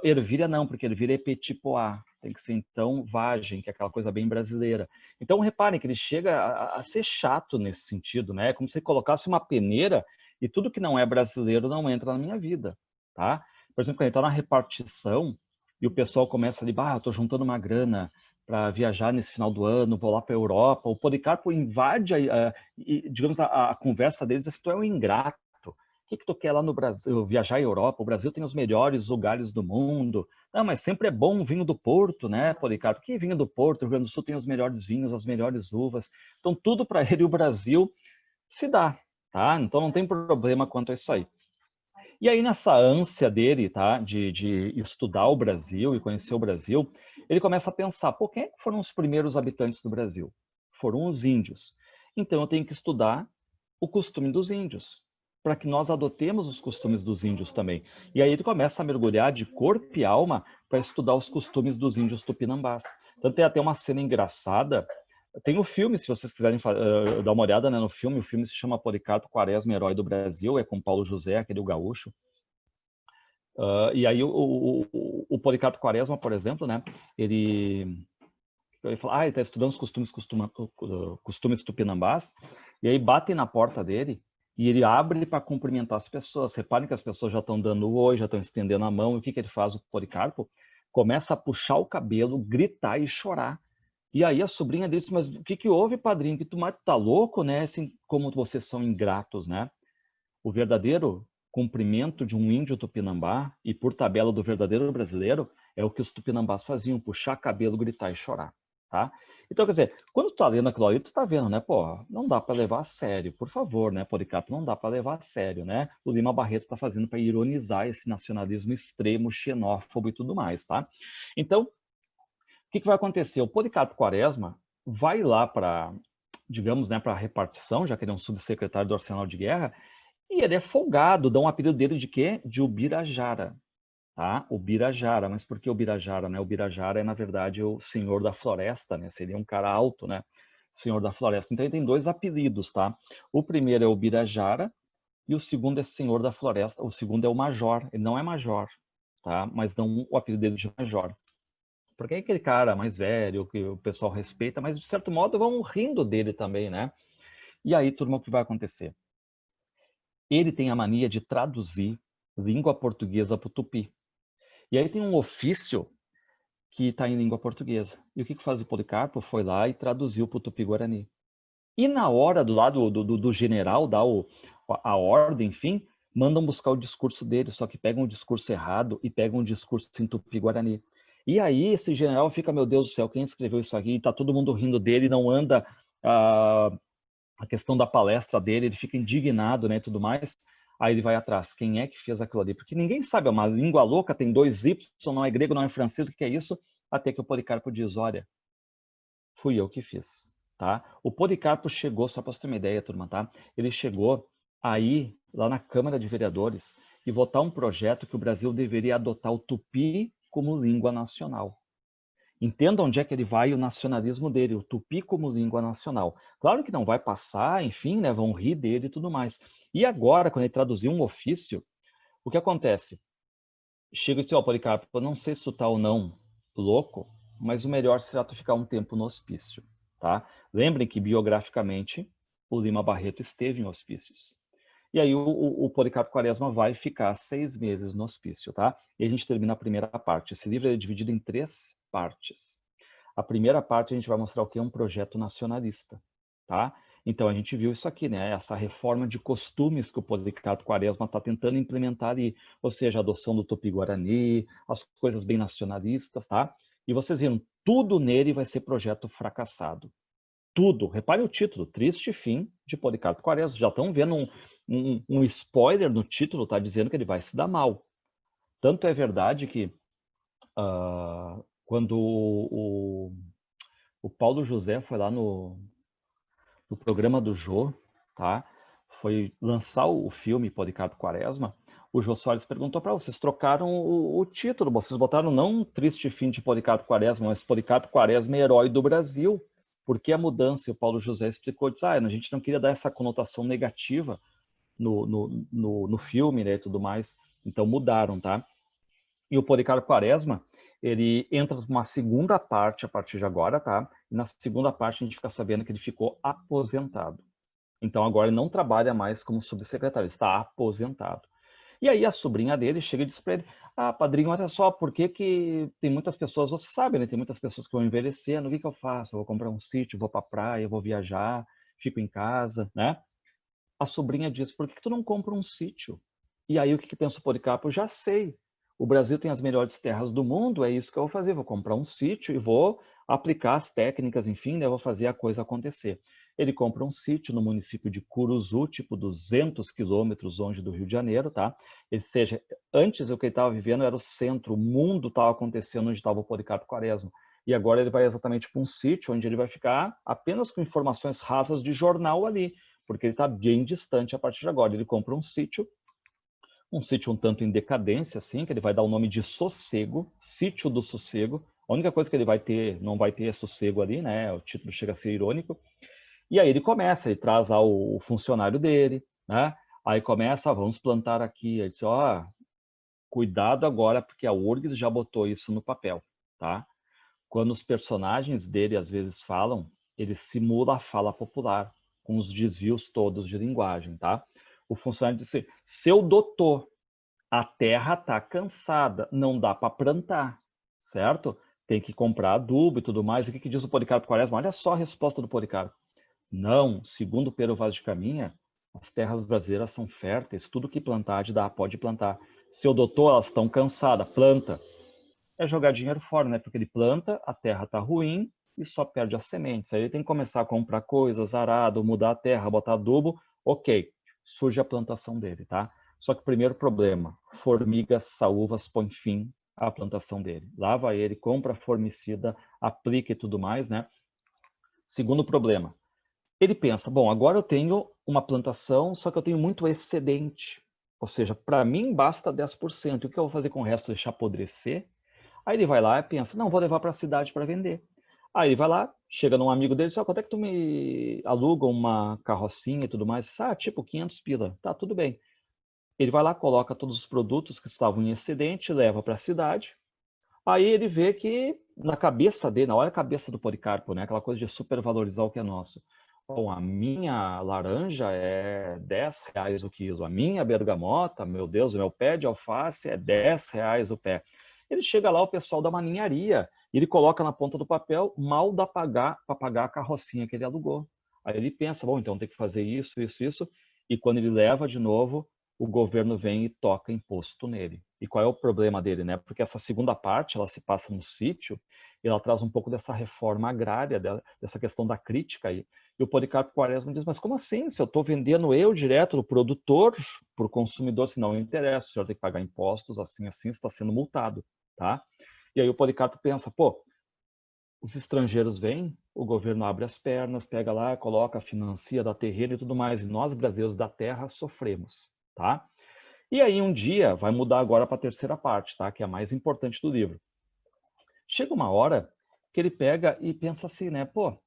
Ervilha não, porque ervilha é petit pois. Tem que ser, então, vagem, que é aquela coisa bem brasileira. Então, reparem que ele chega a ser chato nesse sentido, né? É como se colocasse uma peneira e tudo que não é brasileiro não entra na minha vida, tá? Por exemplo, quando ele está na repartição e o pessoal começa ali, eu estou juntando uma grana para viajar nesse final do ano, vou lá para a Europa. O Policarpo invade, digamos, a conversa deles, assim, tu é um ingrato. O que tu quer lá no Brasil, viajar à Europa? O Brasil tem os melhores lugares do mundo. Não, mas sempre é bom o vinho do Porto, né, Policarpo? Que vinho do Porto? O Rio Grande do Sul tem os melhores vinhos, as melhores uvas. Então, tudo para ele o Brasil se dá, tá? Então, não tem problema quanto a isso aí. E aí, nessa ânsia dele, tá, de estudar o Brasil e conhecer o Brasil, ele começa a pensar, pô, quem é que foram os primeiros habitantes do Brasil? Foram os índios. Então, eu tenho que estudar o costume dos índios, para que nós adotemos os costumes dos índios também. E aí ele começa a mergulhar de corpo e alma para estudar os costumes dos índios tupinambás. Então, tem até uma cena engraçada. Tem o filme, se vocês quiserem dar uma olhada, né, no filme. O filme se chama Policarpo Quaresma, Herói do Brasil, é com Paulo José, aquele gaúcho. E aí o Policarpo Quaresma, por exemplo, né, ele fala, ele está estudando os costumes tupinambás, e aí batem na porta dele, e ele abre para cumprimentar as pessoas. Reparem que as pessoas já estão dando oi, já estão estendendo a mão, e o que ele faz, o Policarpo? Começa a puxar o cabelo, gritar e chorar. E aí a sobrinha disse, mas o que houve, padrinho? Que tu tá louco, né? Assim, como vocês são ingratos, né? O verdadeiro cumprimento de um índio tupinambá, e por tabela do verdadeiro brasileiro, é o que os tupinambás faziam, puxar cabelo, gritar e chorar, tá? Então, quer dizer, quando tu tá lendo aquilo ali, tu tá vendo, né? Pô, não dá para levar a sério, por favor, né, Policarpo? Não dá para levar a sério, né? O Lima Barreto tá fazendo para ironizar esse nacionalismo extremo, xenófobo e tudo mais, tá? Então, o que vai acontecer? O Policarpo Quaresma vai lá para, digamos, né, para a repartição, já que ele é um subsecretário do Arsenal de Guerra, e ele é folgado, dão um apelido dele de quê? De Ubirajara, tá? Ubirajara, mas por que Ubirajara, né? Ubirajara é, na verdade, o senhor da floresta, né? Seria um cara alto, né? Senhor da floresta. Então ele tem 2 apelidos, tá? O primeiro é Ubirajara e o segundo é senhor da floresta. O segundo é o Major, ele não é Major, tá? Mas dão o apelido dele de Major. Porque é aquele cara mais velho, que o pessoal respeita, mas de certo modo vão rindo dele também, né? E aí, turma, o que vai acontecer? Ele tem a mania de traduzir língua portuguesa para o tupi. E aí tem um ofício que está em língua portuguesa. E o que faz o Policarpo? Foi lá e traduziu para o tupi-guarani. E na hora, do lado do general, dá a ordem, enfim, mandam buscar o discurso dele, só que pegam o discurso errado e pegam o discurso em tupi-guarani. E aí esse general fica, meu Deus do céu, quem escreveu isso aqui? Tá todo mundo rindo dele, não anda a questão da palestra dele, ele fica indignado, né, e tudo mais. Aí ele vai atrás, quem é que fez aquilo ali? Porque ninguém sabe, é uma língua louca, tem 2 Y, não é grego, não é francês, o que é isso? Até que o Policarpo diz, olha, fui eu que fiz, tá? O Policarpo chegou, só para você ter uma ideia, turma, tá? Ele chegou aí, lá na Câmara de Vereadores, e votar um projeto que o Brasil deveria adotar o tupi como língua nacional. Entenda onde é que ele vai o nacionalismo dele, o tupi como língua nacional. Claro que não vai passar, enfim, né, vão rir dele e tudo mais. E agora, quando ele traduziu um ofício, o que acontece? Chega e diz, ó, Policarpo, eu não sei se tu tá ou não louco, mas o melhor será tu ficar um tempo no hospício, tá? Lembrem que, biograficamente, o Lima Barreto esteve em hospícios. E aí o Policarpo Quaresma vai ficar 6 meses no hospício, tá? E a gente termina a primeira parte. Esse livro é dividido em 3 partes. A primeira parte a gente vai mostrar o que é um projeto nacionalista, tá? Então a gente viu isso aqui, né? Essa reforma de costumes que o Policarpo Quaresma está tentando implementar ali, ou seja, a adoção do Tupi-Guarani, as coisas bem nacionalistas, tá? E vocês viram, tudo nele vai ser projeto fracassado. Tudo. Repare o título, Triste Fim de Policarpo Quaresma. Já estão vendo um spoiler no título, tá dizendo que ele vai se dar mal. Tanto é verdade que quando o Paulo José foi lá no programa do Jô, tá? Foi lançar o filme Policarpo Quaresma, o Jô Soares perguntou para vocês, trocaram o título, vocês botaram não Triste Fim de Policarpo Quaresma, mas Policarpo Quaresma, herói do Brasil. Por que a mudança? E o Paulo José explicou, disse, a gente não queria dar essa conotação negativa no filme, né, e tudo mais, então mudaram, tá? E o Policarpo Quaresma, ele entra numa segunda parte a partir de agora, tá? E na segunda parte a gente fica sabendo que ele ficou aposentado. Então agora ele não trabalha mais como subsecretário, ele está aposentado. E aí a sobrinha dele chega e diz para ele, padrinho, olha só, por que que tem muitas pessoas, você sabe, né? Tem muitas pessoas que vão envelhecendo, o que que eu faço? Eu vou comprar um sítio, vou para a praia, vou viajar, fico em casa, né? A sobrinha diz, por que que tu não compra um sítio? E aí o que que pensa o Policarpo? Eu já sei, o Brasil tem as melhores terras do mundo, é isso que eu vou fazer, vou comprar um sítio e vou aplicar as técnicas, enfim, né, vou fazer a coisa acontecer. Ele compra um sítio no município de Curuzu, tipo 200 quilômetros longe do Rio de Janeiro, tá? Ou seja, antes o que ele estava vivendo era o centro, o mundo estava acontecendo onde estava o Policarpo Quaresma. E agora ele vai exatamente para um sítio onde ele vai ficar apenas com informações rasas de jornal ali, porque ele está bem distante a partir de agora. Ele compra um sítio um tanto em decadência, assim, que ele vai dar o nome de Sossego, Sítio do Sossego. A única coisa que ele vai ter, não vai ter é sossego ali, né? O título chega a ser irônico. E aí ele começa, ele traz o funcionário dele, né? Aí começa, vamos plantar aqui. Ele diz, cuidado agora, porque a URGS já botou isso no papel, tá? Quando os personagens dele às vezes falam, ele simula a fala popular, com os desvios todos de linguagem, tá? O funcionário disse, seu doutor, a terra está cansada, não dá para plantar, certo? Tem que comprar adubo e tudo mais. E o que diz o Policarpo Quaresma? Olha só a resposta do Policarpo. Não, segundo o Pero Vaz de Caminha, as terras brasileiras são férteis, tudo que plantar de dar, pode plantar. Seu doutor, elas estão cansadas, planta. É jogar dinheiro fora, né? Porque ele planta, a terra está ruim e só perde as sementes. Aí ele tem que começar a comprar coisas, arado, mudar a terra, botar adubo, ok, surge a plantação dele, tá? Só que o primeiro problema, formigas, saúvas põem fim à plantação dele. Lava ele, compra formicida, aplica e tudo mais, né? Segundo problema, ele pensa, bom, agora eu tenho uma plantação, só que eu tenho muito excedente. Ou seja, para mim basta 10%. O que eu vou fazer com o resto? Deixar apodrecer? Aí ele vai lá e pensa, não, vou levar para a cidade para vender. Aí ele vai lá, chega num amigo dele e diz, quanto é que tu me aluga uma carrocinha e tudo mais? Diz, tipo 500 pila. Tá, tudo bem. Ele vai lá, coloca todos os produtos que estavam em excedente, leva para a cidade. Aí ele vê que na cabeça dele, olha a cabeça do Policarpo, né? Aquela coisa de supervalorizar o que é nosso. Bom, a minha laranja é 10 reais o quilo. A minha bergamota, meu Deus, o meu pé de alface é 10 reais o pé. Ele chega lá, o pessoal da maninharia, e ele coloca na ponta do papel, mal dá para pagar a carrocinha que ele alugou. Aí ele pensa, bom, então tem que fazer isso, isso, isso. E quando ele leva de novo, o governo vem e toca imposto nele. E qual é o problema dele, né? Porque essa segunda parte, ela se passa no sítio, e ela traz um pouco dessa reforma agrária, dessa questão da crítica aí. E o Policarpo Quaresma diz, mas como assim? Se eu estou vendendo eu direto do produtor para o consumidor, se não interessa, o senhor tem que pagar impostos, assim, está sendo multado, tá? E aí o Policarpo pensa, pô, os estrangeiros vêm, o governo abre as pernas, pega lá, coloca, financia, dá terreno e tudo mais, e nós, brasileiros da terra, sofremos, tá? E aí um dia, vai mudar agora para a terceira parte, tá? Que é a mais importante do livro. Chega uma hora que ele pega e pensa assim, né? Pô,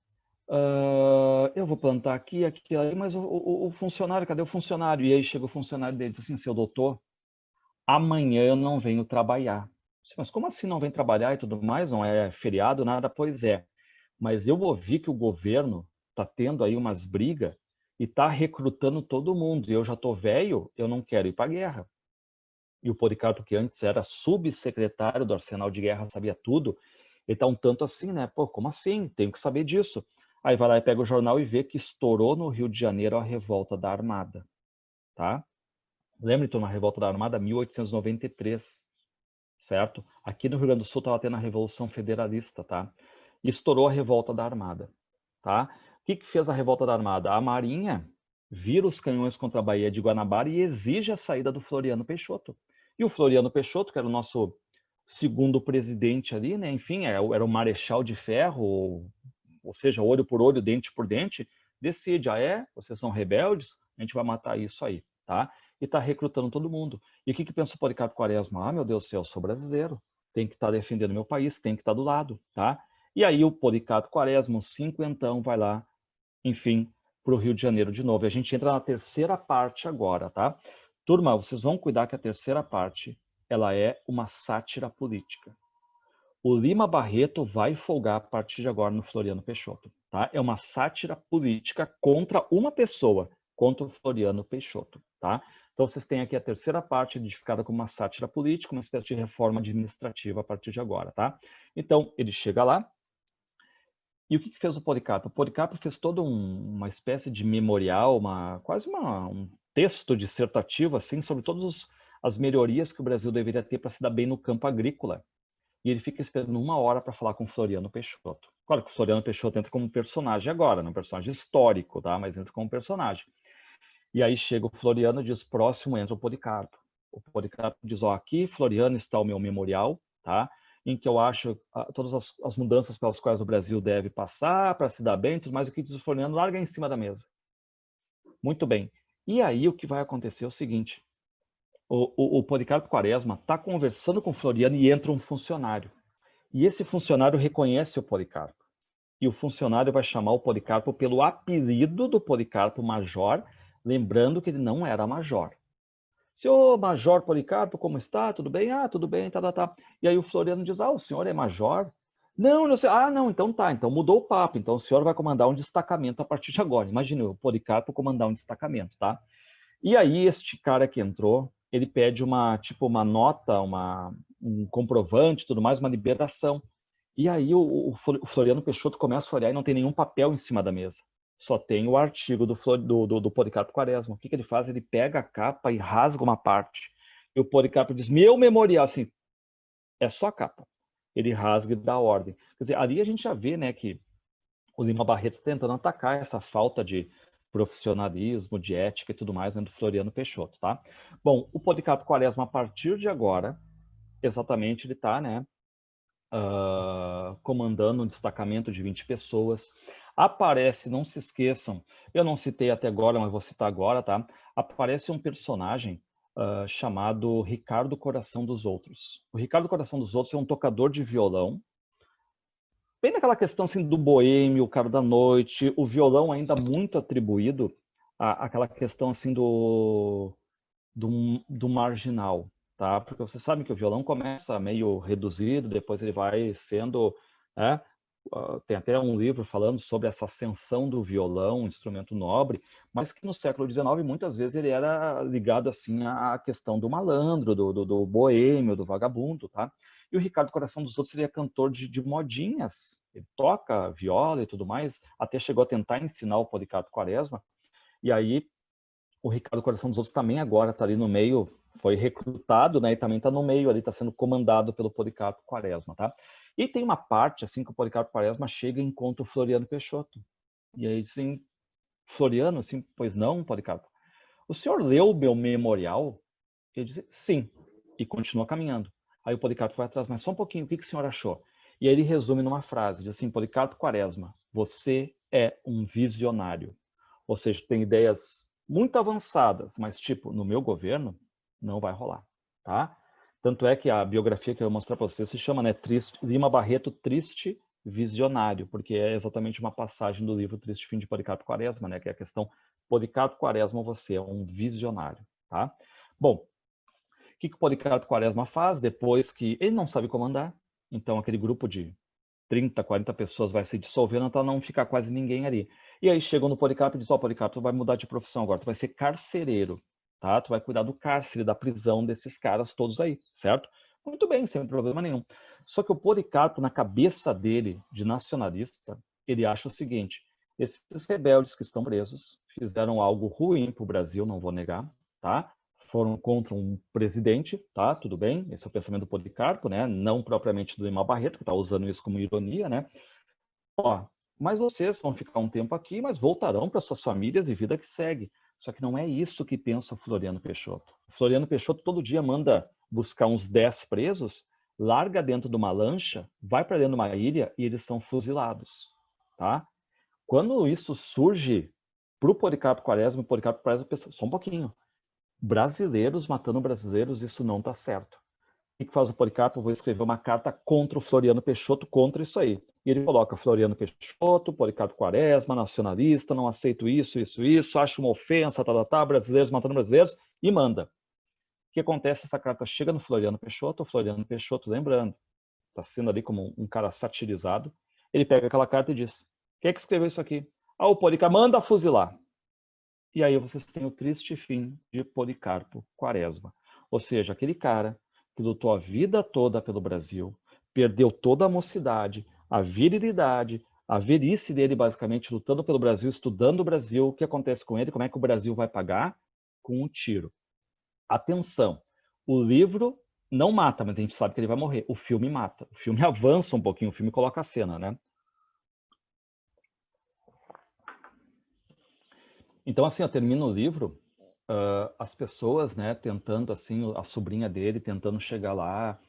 eu vou plantar aqui, aqui, ali, mas o funcionário, cadê o funcionário? E aí chega o funcionário dele e diz assim, seu doutor, amanhã eu não venho trabalhar. Mas como assim não vem trabalhar e tudo mais? Não é feriado, nada? Pois é. Mas eu ouvi que o governo está tendo aí umas brigas e está recrutando todo mundo. E eu já estou velho, eu não quero ir para a guerra. E o Policarpo, que antes era subsecretário do Arsenal de Guerra, sabia tudo, ele está um tanto assim, né? Pô, como assim? Tenho que saber disso. Aí vai lá e pega o jornal e vê que estourou no Rio de Janeiro a revolta da Armada, tá? Lembra, então, na revolta da Armada, 1893, certo? Aqui no Rio Grande do Sul estava tendo a Revolução Federalista, tá? E estourou a revolta da Armada, tá? O que fez a revolta da Armada? A Marinha vira os canhões contra a Baía de Guanabara e exige a saída do Floriano Peixoto. E o Floriano Peixoto, que era o nosso segundo presidente ali, né? Enfim, era o marechal de ferro, ou seja, olho por olho, dente por dente, decide, vocês são rebeldes, a gente vai matar isso aí, tá? E está recrutando todo mundo. E o que pensa o Policarpo Quaresma? Meu Deus do céu, eu sou brasileiro, tem que estar defendendo meu país, tem que estar do lado, tá? E aí o Policarpo Quaresma, um cinquentão, vai lá, enfim, para o Rio de Janeiro de novo. E a gente entra na terceira parte agora, tá? Turma, vocês vão cuidar que a terceira parte, ela é uma sátira política. O Lima Barreto vai folgar a partir de agora no Floriano Peixoto, tá? É uma sátira política contra uma pessoa, contra o Floriano Peixoto, tá? Então vocês têm aqui a terceira parte identificada como uma sátira política, uma espécie de reforma administrativa a partir de agora, tá? Então ele chega lá, e o que fez o Policarpo? O Policarpo fez toda uma espécie de memorial, quase um texto dissertativo assim sobre todas as melhorias que o Brasil deveria ter para se dar bem no campo agrícola. E ele fica esperando 1 hora para falar com o Floriano Peixoto. Claro que o Floriano Peixoto entra como personagem agora, não um personagem histórico, tá? Mas entra como personagem. E aí chega o Floriano e diz, próximo entra o Policarpo. O Policarpo diz, aqui, Floriano, está o meu memorial, tá? Em que eu acho todas as mudanças pelas quais o Brasil deve passar para se dar bem, tudo mais. O que diz o Floriano, larga em cima da mesa. Muito bem. E aí o que vai acontecer é o seguinte, o Policarpo Quaresma está conversando com o Floriano e entra um funcionário. E esse funcionário reconhece o Policarpo. E o funcionário vai chamar o Policarpo pelo apelido do Policarpo Major, lembrando que ele não era major. Senhor Major Policarpo, como está? Tudo bem? Tudo bem, tá. E aí o Floriano diz, o senhor é major? Não, não sei. Não, então tá. Então mudou o papo. Então o senhor vai comandar um destacamento a partir de agora. Imagine o Policarpo comandar um destacamento, tá? E aí este cara que entrou, ele pede uma nota, um comprovante, tudo mais, uma liberação. E aí o Floriano Peixoto começa a olhar e não tem nenhum papel em cima da mesa. Só tem o artigo do Policarpo Quaresma. O que ele faz? Ele pega a capa e rasga uma parte. E o Policarpo diz, meu memorial, assim, é só a capa. Ele rasga e dá ordem. Quer dizer, ali a gente já vê, né, que o Lima Barreto está tentando atacar essa falta de profissionalismo, de ética e tudo mais, né, do Floriano Peixoto, tá? Bom, o Policarpo Quaresma, a partir de agora, exatamente, ele está, né, comandando um destacamento de 20 pessoas. Aparece, não se esqueçam, eu não citei até agora, mas vou citar agora, tá? Aparece um personagem chamado Ricardo Coração dos Outros. O Ricardo Coração dos Outros é um tocador de violão, bem naquela questão assim, do boêmio, o cara da noite, o violão ainda muito atribuído àquela questão assim do marginal, tá? Porque você sabe que o violão começa meio reduzido, depois ele vai sendo, né? Tem até um livro falando sobre essa ascensão do violão, um instrumento nobre, mas que no século XIX muitas vezes ele era ligado assim à questão do malandro, do boêmio, do vagabundo, tá? E o Ricardo Coração dos Outros, ele é cantor de modinhas, ele toca viola e tudo mais, até chegou a tentar ensinar o Policarpo Quaresma, e aí o Ricardo Coração dos Outros também agora está ali no meio, foi recrutado, né? E também está no meio ali, está sendo comandado pelo Policarpo Quaresma, tá? E tem uma parte, assim, que o Policarpo Quaresma chega e encontra o Floriano Peixoto. E aí, assim, Floriano, assim, pois não, Policarpo? O senhor leu o meu memorial? Ele disse, sim. E continua caminhando. Aí o Policarpo vai atrás, mas só um pouquinho, o que o senhor achou? E aí ele resume numa frase, diz assim, Policarpo Quaresma, você é um visionário. Ou seja, tem ideias muito avançadas, mas tipo, no meu governo, não vai rolar, tá? Tanto é que a biografia que eu vou mostrar para você se chama, né, Lima Barreto Triste Visionário, porque é exatamente uma passagem do livro Triste Fim de Policarpo Quaresma, né, que é a questão Policarpo Quaresma, você é um visionário, tá? Bom, o que o Policarpo Quaresma faz depois que ele não sabe comandar? Então, aquele grupo de 30, 40 pessoas vai se dissolvendo até não ficar quase ninguém ali. E aí chegam no Policarpo e dizem, ó, Policarpo, tu vai mudar de profissão agora, tu vai ser carcereiro, tá? Tu vai cuidar do cárcere, da prisão desses caras todos aí, certo? Muito bem, sem problema nenhum. Só que o Policarpo, na cabeça dele, de nacionalista, ele acha o seguinte, esses rebeldes que estão presos fizeram algo ruim para o Brasil, não vou negar, tá? Foram contra um presidente, tá? Tudo bem, esse é o pensamento do Policarpo, né? Não propriamente do Lima Barreto, que está usando isso como ironia, né? Ó, mas vocês vão ficar um tempo aqui, mas voltarão para suas famílias e vida que segue. Só que não é isso que pensa o Floriano Peixoto. O Floriano Peixoto todo dia manda buscar uns 10 presos, larga dentro de uma lancha, vai para dentro de uma ilha e eles são fuzilados, tá? Quando isso surge para o Policarpo Quaresma, o Policarpo Quaresma pensa, só um pouquinho, brasileiros matando brasileiros, isso não está certo. O que faz o Policarpo? Eu vou escrever uma carta contra o Floriano Peixoto, contra isso aí. E ele coloca Floriano Peixoto, Policarpo Quaresma, nacionalista, não aceito isso, acho uma ofensa, brasileiros matando brasileiros, e manda. O que acontece? Essa carta chega no Floriano Peixoto, o Floriano Peixoto, lembrando, está sendo ali como um cara satirizado, ele pega aquela carta e diz, quem é que escreveu isso aqui? Ah, o Policarpo, manda fuzilar. E aí vocês têm o triste fim de Policarpo Quaresma. Ou seja, aquele cara que lutou a vida toda pelo Brasil, perdeu toda a mocidade, a virilidade, a velhice dele, basicamente, lutando pelo Brasil, estudando o Brasil. O que acontece com ele? Como é que o Brasil vai pagar? Com um tiro. Atenção, o livro não mata, mas a gente sabe que ele vai morrer. O filme mata. O filme avança um pouquinho, o filme coloca a cena, né? Então, assim, eu termino o livro, as pessoas, né, tentando, assim, a sobrinha dele tentando chegar lá,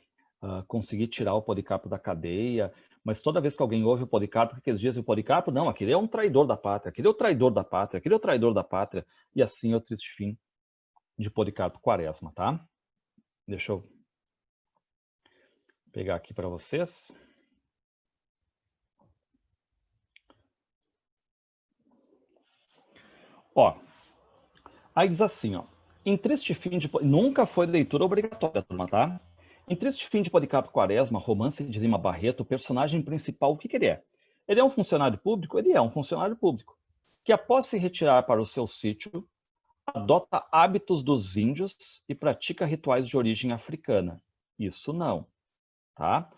conseguir tirar o Policarpo da cadeia, mas toda vez que alguém ouve o Policarpo, o que eles dizem? O Policarpo, não, aquele é um traidor da pátria, aquele é o traidor da pátria, aquele é o traidor da pátria, e assim é o triste fim de Policarpo Quaresma, tá? Deixa eu pegar aqui para vocês. Ó, aí diz assim, ó, em Triste Fim de... Nunca foi leitura obrigatória, turma, tá? Em Triste Fim de Policarpo Quaresma, romance de Lima Barreto, o personagem principal, o que ele é? Ele é um funcionário público? Ele é um funcionário público, que após se retirar para o seu sítio, adota hábitos dos índios e pratica rituais de origem africana. Isso não, tá?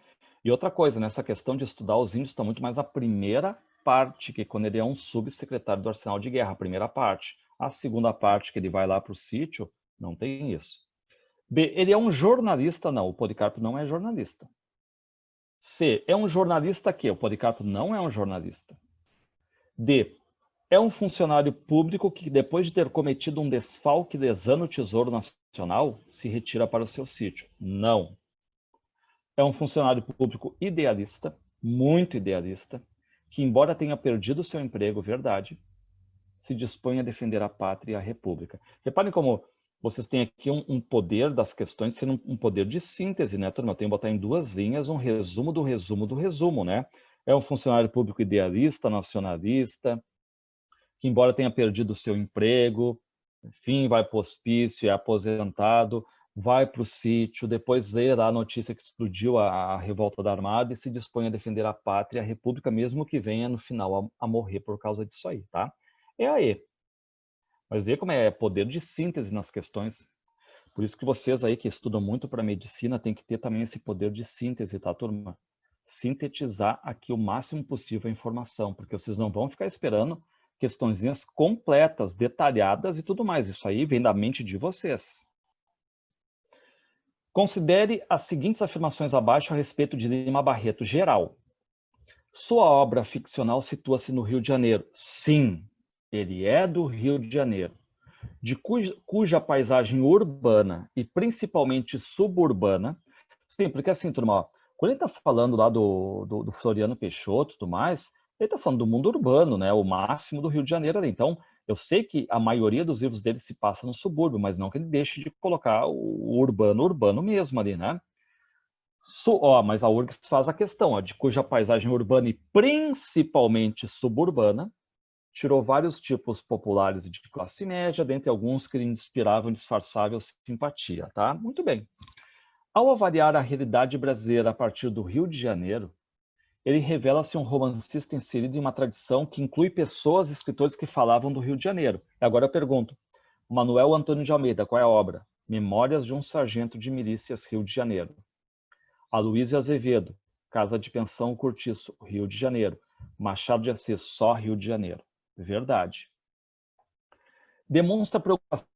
E outra coisa, nessa questão de estudar os índios, está muito mais a primeira parte, que quando ele é um subsecretário do Arsenal de Guerra, a primeira parte. A segunda parte, que ele vai lá para o sítio, não tem isso. B, ele é um jornalista? Não, o Policarpo não é jornalista. C, é um jornalista que? O Policarpo não é um jornalista. D, é um funcionário público que, depois de ter cometido um desfalque lesando o Tesouro Nacional, se retira para o seu sítio. Não. É um funcionário público idealista, muito idealista, que, embora tenha perdido seu emprego, verdade, se dispõe a defender a pátria e a república. Reparem como vocês têm aqui um poder das questões sendo um poder de síntese, né, turma? Eu tenho que botar em 2 linhas um resumo do resumo do resumo, né? É um funcionário público idealista, nacionalista, que, embora tenha perdido o seu emprego, enfim, vai para o hospício, é aposentado, vai para o sítio, depois vê lá a notícia que explodiu a revolta da Armada e se dispõe a defender a pátria e a república, mesmo que venha no final a morrer por causa disso aí, tá? É aí. Mas vê como é poder de síntese nas questões. Por isso que vocês aí que estudam muito para medicina têm que ter também esse poder de síntese, tá, turma? Sintetizar aqui o máximo possível a informação, porque vocês não vão ficar esperando questõezinhas completas, detalhadas e tudo mais. Isso aí vem da mente de vocês. Considere as seguintes afirmações abaixo a respeito de Lima Barreto geral. Sua obra ficcional situa-se no Rio de Janeiro. Sim, ele é do Rio de Janeiro. De cuja paisagem urbana e principalmente suburbana. Sim, porque assim, turma, ó, quando ele está falando lá do Floriano Peixoto e tudo mais, ele está falando do mundo urbano, né? O máximo do Rio de Janeiro ali. Então, eu sei que a maioria dos livros dele se passa no subúrbio, mas não que ele deixe de colocar o urbano mesmo ali, né? Mas a URGS faz a questão, ó, de cuja paisagem urbana e principalmente suburbana tirou vários tipos populares e de classe média, dentre alguns que lhe inspiravam indisfarçável simpatia, tá? Muito bem. Ao avaliar a realidade brasileira a partir do Rio de Janeiro, ele revela-se um romancista inserido em uma tradição que inclui pessoas e escritores que falavam do Rio de Janeiro. E agora eu pergunto, Manuel Antônio de Almeida, qual é a obra? Memórias de um Sargento de Milícias, Rio de Janeiro. Aloysio Azevedo, Casa de Pensão Cortiço, Rio de Janeiro. Machado de Assis, só Rio de Janeiro. Verdade. Demonstra preocupação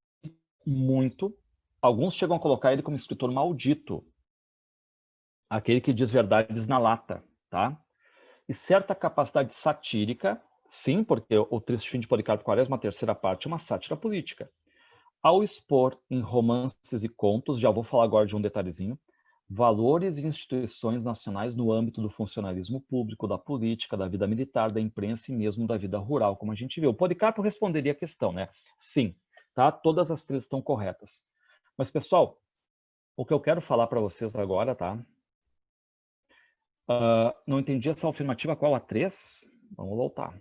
muito. Alguns chegam a colocar ele como escritor maldito. Aquele que diz verdades na lata, tá? E certa capacidade satírica, sim, porque o Triste Fim de Policarpo Quaresma, a terceira parte, é uma sátira política. Ao expor em romances e contos, já vou falar agora de um detalhezinho, valores e instituições nacionais no âmbito do funcionalismo público, da política, da vida militar, da imprensa e mesmo da vida rural, como a gente viu. O Policarpo responderia a questão, né? Sim, tá? Todas as três estão corretas. Mas, pessoal, o que eu quero falar para vocês agora, tá? Não entendi essa afirmativa, qual a 3? Vamos voltar.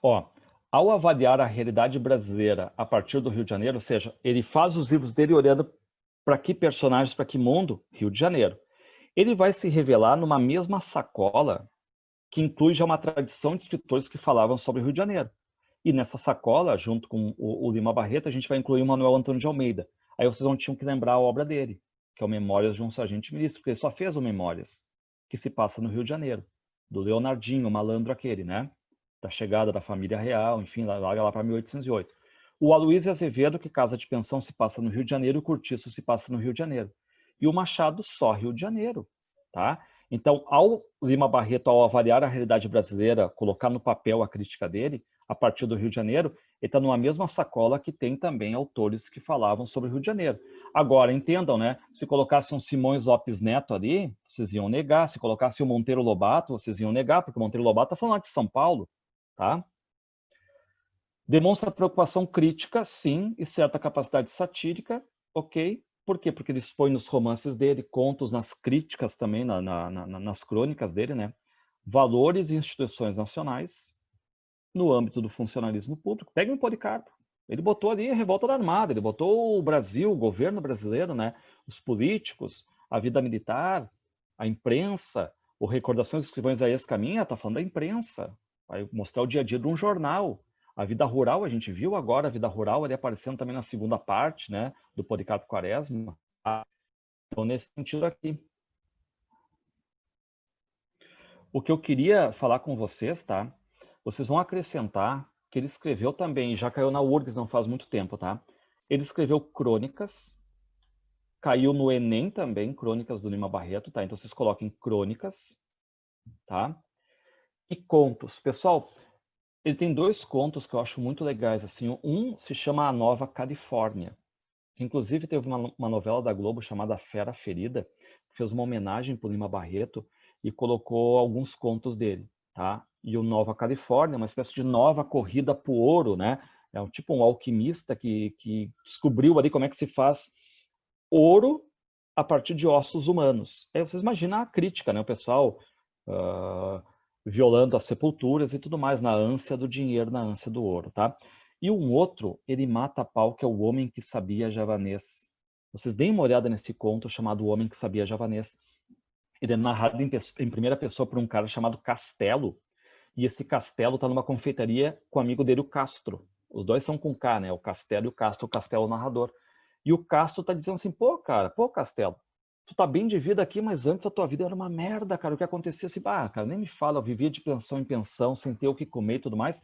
Ó, ao avaliar a realidade brasileira a partir do Rio de Janeiro, ou seja, ele faz os livros dele olhando para que personagens, para que mundo? Rio de Janeiro. Ele vai se revelar numa mesma sacola que inclui já uma tradição de escritores que falavam sobre o Rio de Janeiro. E nessa sacola, junto com o Lima Barreto, a gente vai incluir o Manuel Antônio de Almeida. Aí vocês vão ter que lembrar a obra dele, que é o Memórias de um Sargento de Milícia, porque ele só fez o Memórias, que se passa no Rio de Janeiro, do Leonardinho, o malandro aquele, né? Da chegada da família real, enfim, lá para 1808. O Aloysio Azevedo, que Casa de Pensão se passa no Rio de Janeiro, e o Cortiço se passa no Rio de Janeiro. E o Machado só Rio de Janeiro, tá? Então, ao Lima Barreto, ao avaliar a realidade brasileira, colocar no papel a crítica dele, a partir do Rio de Janeiro, ele está numa mesma sacola que tem também autores que falavam sobre o Rio de Janeiro. Agora, entendam, né? Se colocasse um Simões Lopes Neto ali, vocês iam negar. Se colocasse o Monteiro Lobato, vocês iam negar, porque o Monteiro Lobato está falando de São Paulo, tá? Demonstra preocupação crítica, sim, e certa capacidade satírica, ok. Por quê? Porque ele expõe nos romances dele, contos, nas críticas também, nas crônicas dele, né? Valores e instituições nacionais no âmbito do funcionalismo público. Pega o Policarpo. Ele botou ali a revolta da Armada, ele botou o Brasil, o governo brasileiro, né? Os políticos, a vida militar, a imprensa, o Recordações dos Escrivães a Ex-Caminha, está falando da imprensa. Vai mostrar o dia a dia de um jornal. A vida rural, a gente viu agora a vida rural ali aparecendo também na segunda parte, né, do Policarpo Quaresma. Então, nesse sentido aqui. O que eu queria falar com vocês, tá? Vocês vão acrescentar que ele escreveu também, já caiu na URGS não faz muito tempo, tá? Ele escreveu crônicas, caiu no Enem também, crônicas do Lima Barreto, tá? Então vocês coloquem crônicas, tá? E contos. Pessoal, ele tem dois contos que eu acho muito legais, assim. Um se chama A Nova Califórnia, que inclusive teve uma novela da Globo chamada Fera Ferida, que fez uma homenagem para o Lima Barreto e colocou alguns contos dele, tá? E o Nova Califórnia, uma espécie de nova corrida para o ouro, né? É tipo um alquimista que descobriu ali como é que se faz ouro a partir de ossos humanos. Aí vocês imaginam a crítica, né? O pessoal violando as sepulturas e tudo mais, na ânsia do dinheiro, na ânsia do ouro, tá? E um outro, ele mata a pau, que é o Homem que Sabia Javanês. Vocês deem uma olhada nesse conto chamado O Homem que Sabia Javanês. Ele é narrado em primeira pessoa por um cara chamado Castelo, e esse Castelo está numa confeitaria com o amigo dele, o Castro. Os dois são com K, né? O Castelo e o Castro, o Castelo é o narrador. E o Castro está dizendo assim, pô, cara, pô, Castelo, tu tá bem de vida aqui, mas antes a tua vida era uma merda, cara. O que acontecia assim, cara, nem me fala, eu vivia de pensão em pensão, sem ter o que comer e tudo mais.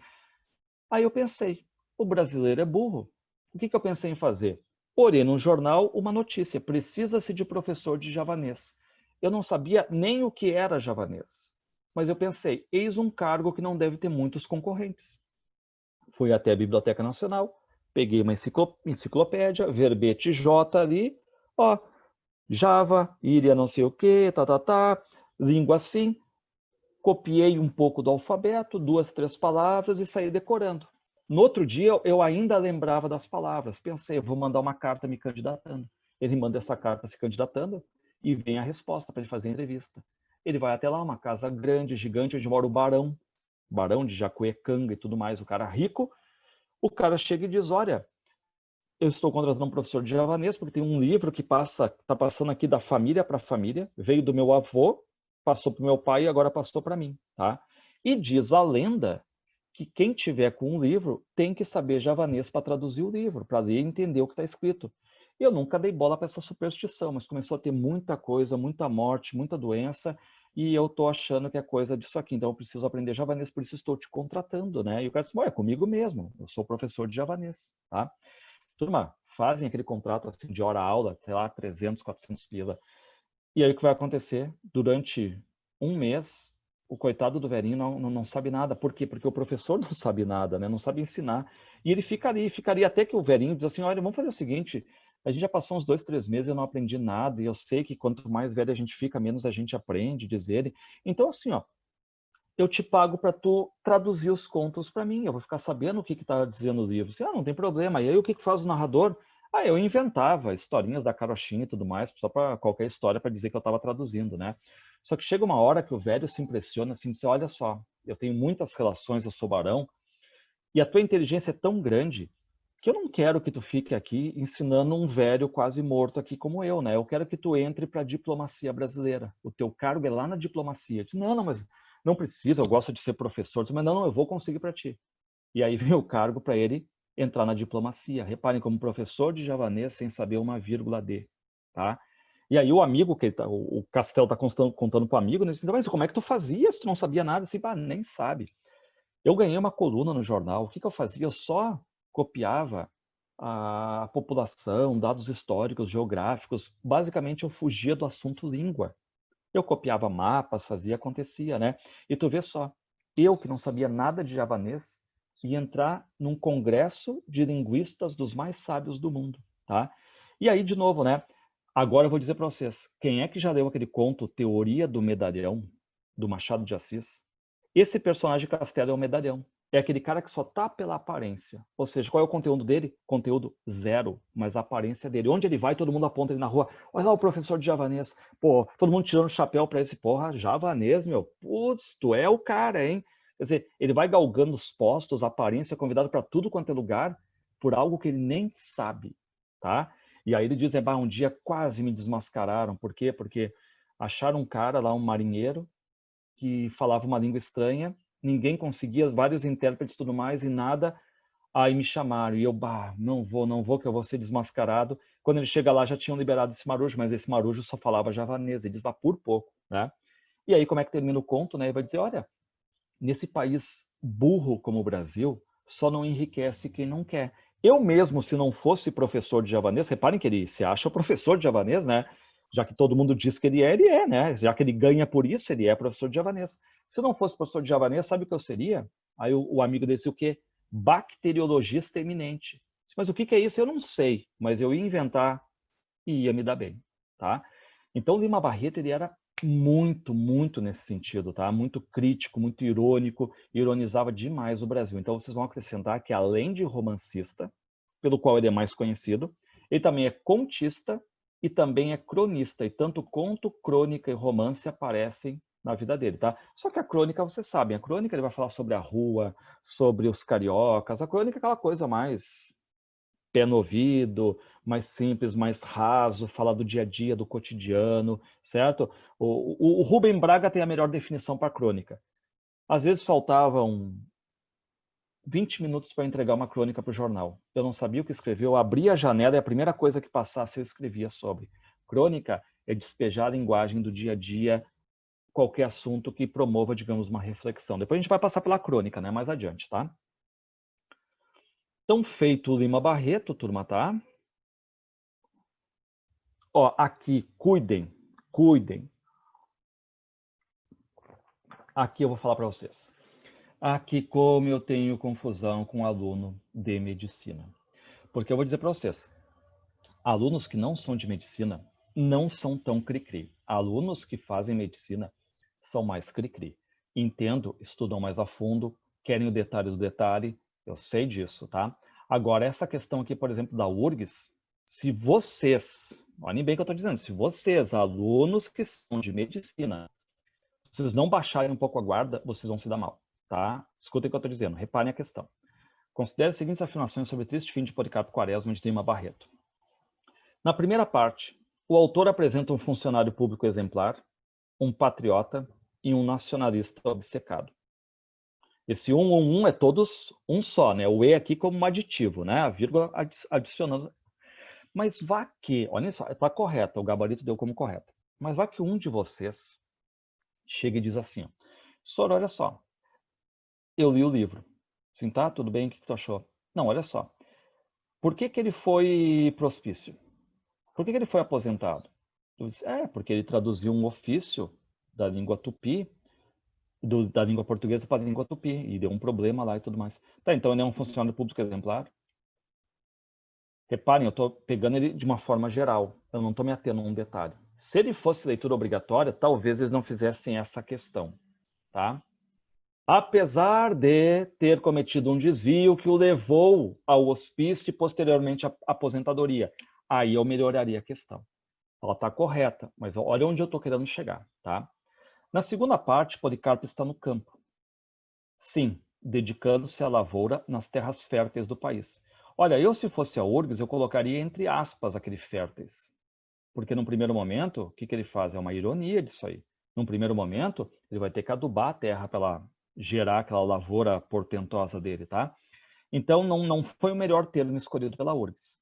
Aí eu pensei, o brasileiro é burro. O que eu pensei em fazer? Porém, no jornal, uma notícia, precisa-se de professor de javanês. Eu não sabia nem o que era javanês, mas eu pensei, eis um cargo que não deve ter muitos concorrentes. Fui até a Biblioteca Nacional, peguei uma enciclopédia, verbete J ali, ó, Java, iria não sei o que, língua assim, copiei um pouco do alfabeto, 2, 3 palavras e saí decorando. No outro dia, eu ainda lembrava das palavras. Pensei, eu vou mandar uma carta me candidatando. Ele manda essa carta se candidatando e vem a resposta para ele fazer a entrevista. Ele vai até lá, uma casa grande, gigante, onde mora o barão de Jacuecanga e tudo mais, o cara rico. O cara chega e diz, olha, eu estou contratando um professor de javanês porque tem um livro que está passando aqui da família para família, veio do meu avô, passou para o meu pai e agora passou para mim, tá? E diz a lenda que quem tiver com um livro tem que saber javanês para traduzir o livro, para ler e entender o que está escrito. Eu nunca dei bola para essa superstição, mas começou a ter muita coisa, muita morte, muita doença, e eu estou achando que é coisa disso aqui, então eu preciso aprender javanês, por isso estou te contratando, né? E o cara disse, é comigo mesmo, eu sou professor de javanês, tá? Turma, fazem aquele contrato assim, de hora-aula, sei lá, 300, 400 pila. E aí o que vai acontecer? Durante um mês, o coitado do velhinho não sabe nada. Por quê? Porque o professor não sabe nada, né? Não sabe ensinar. E ele ficaria até que o velhinho diz assim, olha, vamos fazer o seguinte, a gente já passou uns 2, 3 meses e eu não aprendi nada, e eu sei que quanto mais velho a gente fica, menos a gente aprende, diz ele. Então, assim, ó, eu te pago para tu traduzir os contos para mim. Eu vou ficar sabendo o que está dizendo o livro. Assim, não tem problema. E aí o que faz o narrador? Eu inventava historinhas da carochinha e tudo mais, só para qualquer história para dizer que eu estava traduzindo, né? Só que chega uma hora que o velho se impressiona assim, diz, olha só, eu tenho muitas relações, eu sou barão, e a tua inteligência é tão grande que eu não quero que tu fique aqui ensinando um velho quase morto aqui como eu, né? Eu quero que tu entre para a diplomacia brasileira. O teu cargo é lá na diplomacia. Eu disse, não, mas não precisa, eu gosto de ser professor. Eu disse, mas não, eu vou conseguir para ti. E aí veio o cargo para ele entrar na diplomacia. Reparem, como professor de javanês sem saber uma vírgula D, tá? E aí o amigo, o Castel está contando para o amigo, né? Disse, mas como é que tu fazia se tu não sabia nada? Assim, nem sabe. Eu ganhei uma coluna no jornal. O que eu fazia? Eu só copiava a população, dados históricos, geográficos. Basicamente, eu fugia do assunto língua. Eu copiava mapas, fazia, acontecia, né? E tu vê só, eu que não sabia nada de javanês, ia entrar num congresso de linguistas dos mais sábios do mundo, tá? E aí, de novo, né? Agora eu vou dizer para vocês, quem é que já leu aquele conto Teoria do Medalhão, do Machado de Assis? Esse personagem Castelo é o medalhão. É aquele cara que só tá pela aparência. Ou seja, qual é o conteúdo dele? Conteúdo zero, mas a aparência dele. Onde ele vai, todo mundo aponta ele na rua. Olha lá o professor de javanês. Pô, todo mundo tirando o chapéu para esse porra, javanês, meu. Putz, tu é o cara, hein? Quer dizer, ele vai galgando os postos, a aparência, convidado para tudo quanto é lugar, por algo que ele nem sabe, tá? E aí ele diz, um dia quase me desmascararam. Por quê? Porque acharam um cara lá, um marinheiro, que falava uma língua estranha, ninguém conseguia, vários intérpretes e tudo mais, e nada, aí me chamaram, e eu, não vou, que eu vou ser desmascarado. Quando ele chega lá, já tinham liberado esse marujo, mas esse marujo só falava javanês, ele diz, por pouco, né? E aí, como é que termina o conto, né? Ele vai dizer, olha, nesse país burro como o Brasil, só não enriquece quem não quer. Eu mesmo, se não fosse professor de javanês, reparem que ele se acha professor de javanês, né? Já que todo mundo diz que ele é, né? Já que ele ganha por isso, ele é professor de javanês. Se não fosse professor de javanês, sabe o que eu seria? Aí o amigo disse o quê? Bacteriologista eminente. Mas o que é isso? Eu não sei, mas eu ia inventar e ia me dar bem, tá? Então, Lima Barreto, ele era muito nesse sentido, tá? Muito crítico, muito irônico, ironizava demais o Brasil. Então, vocês vão acrescentar que, além de romancista, pelo qual ele é mais conhecido, ele também é contista e também é cronista. E tanto conto, crônica e romance aparecem na vida dele, tá? Só que a crônica, vocês sabem, a crônica ele vai falar sobre a rua, sobre os cariocas, a crônica é aquela coisa mais pé no ouvido, mais simples, mais raso, falar do dia a dia, do cotidiano, certo? O Rubem Braga tem a melhor definição para a crônica. Às vezes faltavam 20 minutos para entregar uma crônica para o jornal. Eu não sabia o que escrever, eu abria a janela e a primeira coisa que passasse eu escrevia sobre. Crônica é despejar a linguagem do dia a dia, qualquer assunto que promova, digamos, uma reflexão. Depois a gente vai passar pela crônica, né, mais adiante, tá? Então, feito o Lima Barreto, turma, tá? Ó, aqui, cuidem. Aqui eu vou falar para vocês. Aqui como eu tenho confusão com aluno de medicina. Porque eu vou dizer para vocês, alunos que não são de medicina não são tão cri-cri. Alunos que fazem medicina são mais cri-cri. Entendo, estudam mais a fundo, querem o detalhe do detalhe, eu sei disso, tá? Agora, essa questão aqui, por exemplo, da URGS, se vocês, olhem bem o que eu estou dizendo, se vocês, alunos que são de medicina, vocês não baixarem um pouco a guarda, vocês vão se dar mal, tá? Escutem o que eu estou dizendo, reparem a questão. Considere as seguintes afirmações sobre o triste fim de Policarpo Quaresma de Lima Barreto. Na primeira parte, o autor apresenta um funcionário público exemplar, um patriota e um nacionalista obcecado. Esse um é todos um só, né? O E aqui como um aditivo, né? A vírgula adicionando. Mas vá que, olha só, está correto, o gabarito deu como correto. Mas vá que um de vocês chega e diz assim, ó, Sor, olha só, eu li o livro. Sim, tá? Tudo bem? O que tu achou? Não, olha só. Por que ele foi pro hospício? Por que ele foi aposentado? Eu disse, porque ele traduziu um ofício da língua tupi, da língua portuguesa para a língua tupi, e deu um problema lá e tudo mais. Tá, então ele é um funcionário público exemplar? Reparem, eu estou pegando ele de uma forma geral, eu não estou me atendo a um detalhe. Se ele fosse leitura obrigatória, talvez eles não fizessem essa questão, tá? Apesar de ter cometido um desvio que o levou ao hospício e posteriormente à aposentadoria. Aí eu melhoraria a questão. Ela está correta, mas olha onde eu estou querendo chegar, tá? Na segunda parte, Policarpo está no campo. Sim, dedicando-se à lavoura nas terras férteis do país. Olha, eu se fosse a URGS, eu colocaria entre aspas aquele férteis. Porque num primeiro momento, o que ele faz? É uma ironia disso aí. Num primeiro momento, ele vai ter que adubar a terra para ela gerar aquela lavoura portentosa dele, tá? Então, não foi o melhor termo escolhido pela URGS.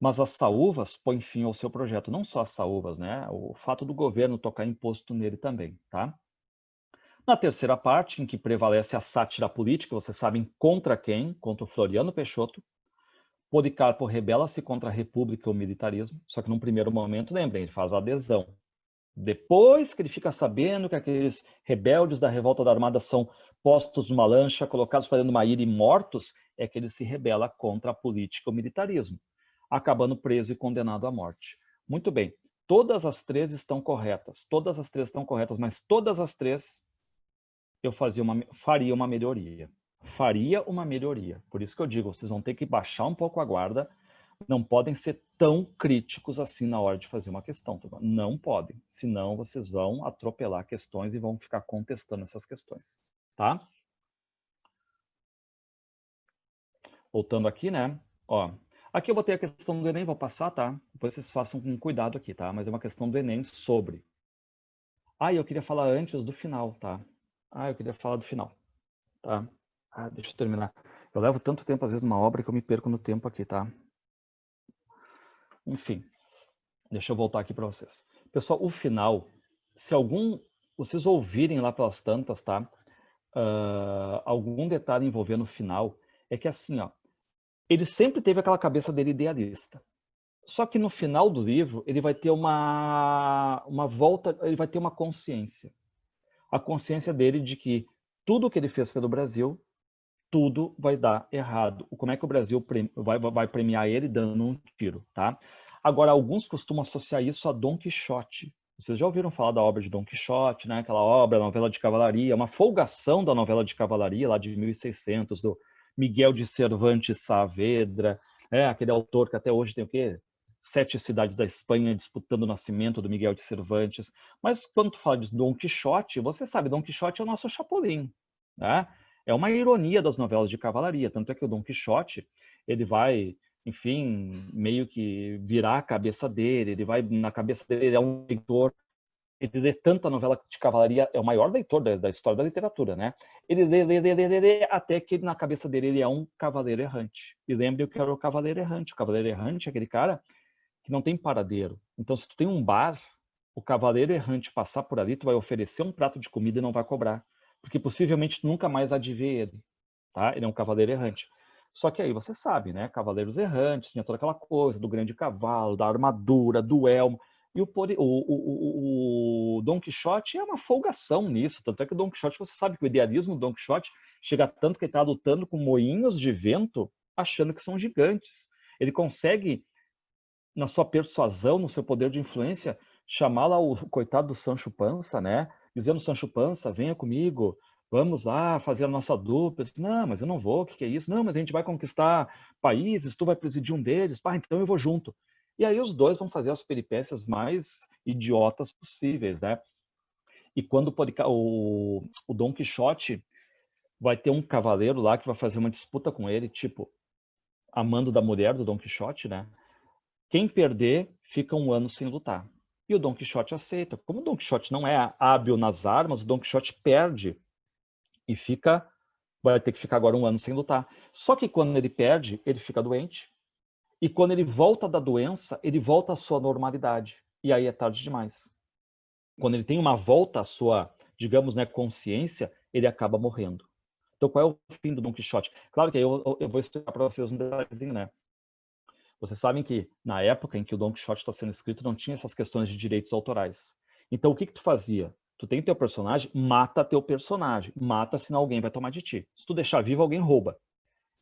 Mas as saúvas põem fim ao seu projeto. Não só as saúvas, né? O fato do governo tocar imposto nele também, tá? Na terceira parte, em que prevalece a sátira política, vocês sabem contra quem? Contra o Floriano Peixoto. Policarpo rebela-se contra a república e o militarismo, só que num primeiro momento, lembrem, ele faz a adesão. Depois que ele fica sabendo que aqueles rebeldes da revolta da Armada são postos numa lancha, colocados para dentro de uma ilha e mortos, é que ele se rebela contra a política e o militarismo, acabando preso e condenado à morte. Muito bem, todas as três estão corretas, mas todas as três eu faria uma melhoria. Por isso que eu digo, vocês vão ter que baixar um pouco a guarda, não podem ser tão críticos assim na hora de fazer uma questão. Não podem, senão vocês vão atropelar questões e vão ficar contestando essas questões, tá? Voltando aqui, né? Ó, aqui eu botei a questão do Enem, vou passar, tá? Depois vocês façam com cuidado aqui, tá? Mas é uma questão do Enem sobre. Eu queria falar antes do final, tá? Eu queria falar do final, tá? Deixa eu terminar. Eu levo tanto tempo, às vezes, numa obra que eu me perco no tempo aqui, tá? Enfim, deixa eu voltar aqui para vocês. Pessoal, o final, se vocês ouvirem lá pelas tantas, tá? Algum detalhe envolvendo o final, é que assim, ó, ele sempre teve aquela cabeça dele idealista. Só que no final do livro, ele vai ter uma volta, ele vai ter uma consciência. A consciência dele de que tudo que ele fez pelo Brasil, tudo vai dar errado. Como é que o Brasil vai premiar ele dando um tiro, tá? Agora, alguns costumam associar isso a Dom Quixote. Vocês já ouviram falar da obra de Dom Quixote, né? Aquela obra, a novela de cavalaria, uma folgação da novela de cavalaria lá de 1600, do Miguel de Cervantes Saavedra, aquele autor que até hoje tem o quê? 7 cidades da Espanha disputando o nascimento do Miguel de Cervantes. Mas quando tu fala de Dom Quixote, você sabe, Dom Quixote é o nosso Chapolin, né? É uma ironia das novelas de cavalaria, tanto é que o Dom Quixote, ele vai, enfim, meio que virar a cabeça dele, na cabeça dele, ele é um leitor, ele lê tanta novela de cavalaria, é o maior leitor da história da literatura, né? Ele lê, até que na cabeça dele ele é um cavaleiro errante. E lembre o que era o cavaleiro errante. O cavaleiro errante é aquele cara que não tem paradeiro. Então, se tu tem um bar, o cavaleiro errante passar por ali, tu vai oferecer um prato de comida e não vai cobrar. Porque possivelmente tu nunca mais há de ver ele. Tá? Ele é um cavaleiro errante. Só que aí você sabe, né? Cavaleiros errantes, tinha toda aquela coisa do grande cavalo, da armadura, do elmo. E o Dom Quixote é uma folgação nisso. Tanto é que o Dom Quixote, você sabe que o idealismo do Dom Quixote chega tanto que ele está lutando com moinhos de vento, achando que são gigantes. Ele consegue, na sua persuasão, no seu poder de influência, chamar lá o coitado do Sancho Panza, né? Dizendo, Sancho Panza, venha comigo, vamos lá fazer a nossa dupla. Eu disse, não, mas eu não vou, o que é isso? Não, mas a gente vai conquistar países, tu vai presidir um deles, pá, então eu vou junto. E aí os dois vão fazer as peripécias mais idiotas possíveis, né? E quando o Dom Quixote vai ter um cavaleiro lá que vai fazer uma disputa com ele, tipo, amando da mulher do Dom Quixote, né? Quem perder fica um ano sem lutar. E o Dom Quixote aceita. Como o Dom Quixote não é hábil nas armas, o Dom Quixote perde e vai ter que ficar agora um ano sem lutar. Só que quando ele perde, ele fica doente. E quando ele volta da doença, ele volta à sua normalidade. E aí é tarde demais. Quando ele tem uma volta à sua, digamos, né, consciência, ele acaba morrendo. Então, qual é o fim do Dom Quixote? Claro que aí eu vou explicar para vocês um detalhezinho, né? Vocês sabem que na época em que o Dom Quixote está sendo escrito, não tinha essas questões de direitos autorais. Então, o que tu fazia? Tu tem teu personagem, mata teu personagem. Mata, senão alguém vai tomar de ti. Se tu deixar vivo, alguém rouba.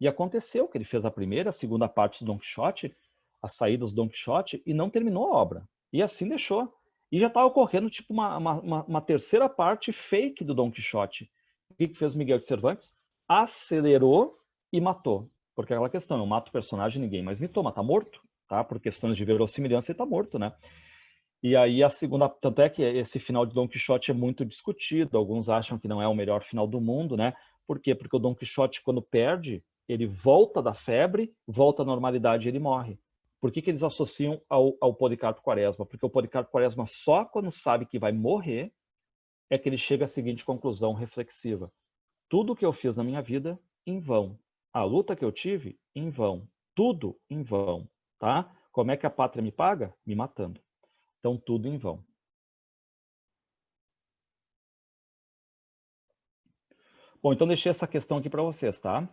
E aconteceu que ele fez a primeira, a segunda parte do Dom Quixote, a saída do Dom Quixote, e não terminou a obra. E assim deixou. E já estava ocorrendo tipo uma terceira parte fake do Dom Quixote. O que fez Miguel de Cervantes? Acelerou e matou. Porque aquela questão, eu mato o personagem, ninguém mais me toma, tá morto, tá? Por questões de verossimilhança, ele tá morto, né? E aí a segunda, tanto é que esse final de Dom Quixote é muito discutido, alguns acham que não é o melhor final do mundo, né? Por quê? Porque o Dom Quixote, quando perde, ele volta da febre, volta à normalidade e ele morre. Por que eles associam ao Policarpo Quaresma? Porque o Policarpo Quaresma só quando sabe que vai morrer é que ele chega à seguinte conclusão reflexiva. Tudo que eu fiz na minha vida, em vão. A luta que eu tive, em vão. Tudo em vão, tá? Como é que a pátria me paga? Me matando. Então, tudo em vão. Bom, então deixei essa questão aqui para vocês, tá?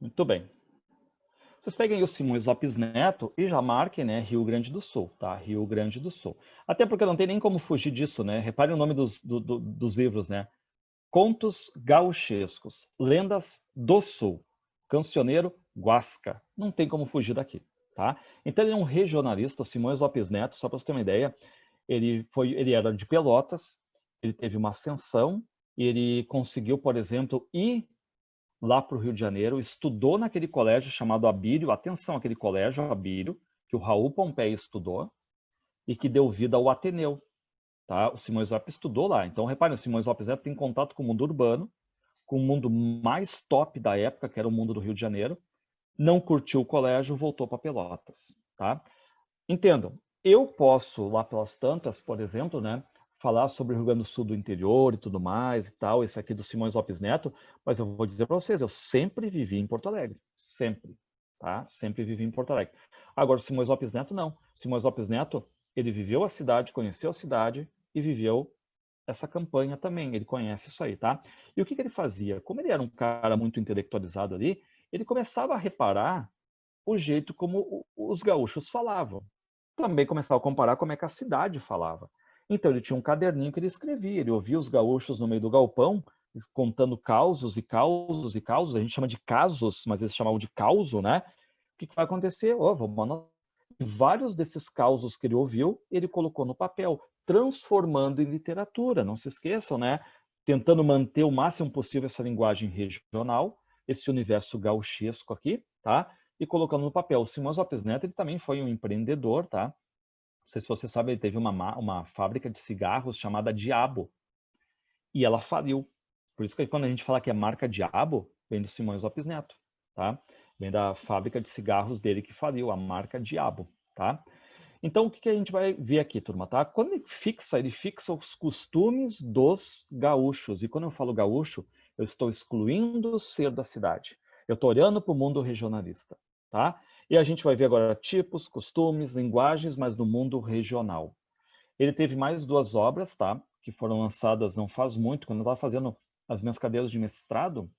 Muito bem. Vocês peguem o Simões Lopes Neto e já marquem, né, Rio Grande do Sul, tá? Rio Grande do Sul. Até porque não tem nem como fugir disso, né? Reparem o nome dos livros, né? Contos Gauchescos, Lendas do Sul, Cancioneiro Guasca. Não tem como fugir daqui, tá? Então ele é um regionalista, o Simões Lopes Neto, só para você ter uma ideia, ele era de Pelotas, ele teve uma ascensão, e ele conseguiu, por exemplo, ir lá para o Rio de Janeiro, estudou naquele colégio chamado Abílio, atenção, aquele colégio Abílio, que o Raul Pompeia estudou, e que deu vida ao Ateneu. Tá? O Simões Lopes estudou lá. Então, reparem, o Simões Lopes Neto tem contato com o mundo urbano, com o mundo mais top da época, que era o mundo do Rio de Janeiro, não curtiu o colégio, voltou para Pelotas. Tá? Entendam, eu posso, lá pelas tantas, por exemplo, né, falar sobre o Rio Grande do Sul do interior e tudo mais e tal, esse aqui do Simões Lopes Neto, mas eu vou dizer para vocês, eu sempre vivi em Porto Alegre, sempre, tá? Sempre vivi em Porto Alegre. Agora, o Simões Lopes Neto, não. Simões Lopes Neto, ele viveu a cidade, conheceu a cidade e viveu essa campanha também, ele conhece isso aí, tá? E o que ele fazia? Como ele era um cara muito intelectualizado ali, ele começava a reparar o jeito como os gaúchos falavam. Também começava a comparar como é que a cidade falava. Então ele tinha um caderninho que ele escrevia, ele ouvia os gaúchos no meio do galpão, contando causos e causos e causos, a gente chama de casos, mas eles chamavam de causo, né? O que vai acontecer? Oh, vamos anotar. Vários desses causos que ele ouviu, ele colocou no papel, transformando em literatura, não se esqueçam, né? Tentando manter o máximo possível essa linguagem regional, esse universo gauchesco aqui, tá? E colocando no papel. O Simões Lopes Neto, ele também foi um empreendedor, tá? Não sei se você sabe, ele teve uma fábrica de cigarros chamada Diabo, e ela faliu. Por isso que quando a gente fala que é marca Diabo, vem do Simões Lopes Neto, tá? Vem da fábrica de cigarros dele que faliu, a marca Diabo, tá? Então, o que a gente vai ver aqui, turma, tá? Quando ele fixa os costumes dos gaúchos. E quando eu falo gaúcho, eu estou excluindo o ser da cidade. Eu estou olhando para o mundo regionalista, tá? E a gente vai ver agora tipos, costumes, linguagens, mas no mundo regional. Ele teve mais 2 obras, tá? Que foram lançadas não faz muito, quando eu estava fazendo as minhas cadeiras de mestrado,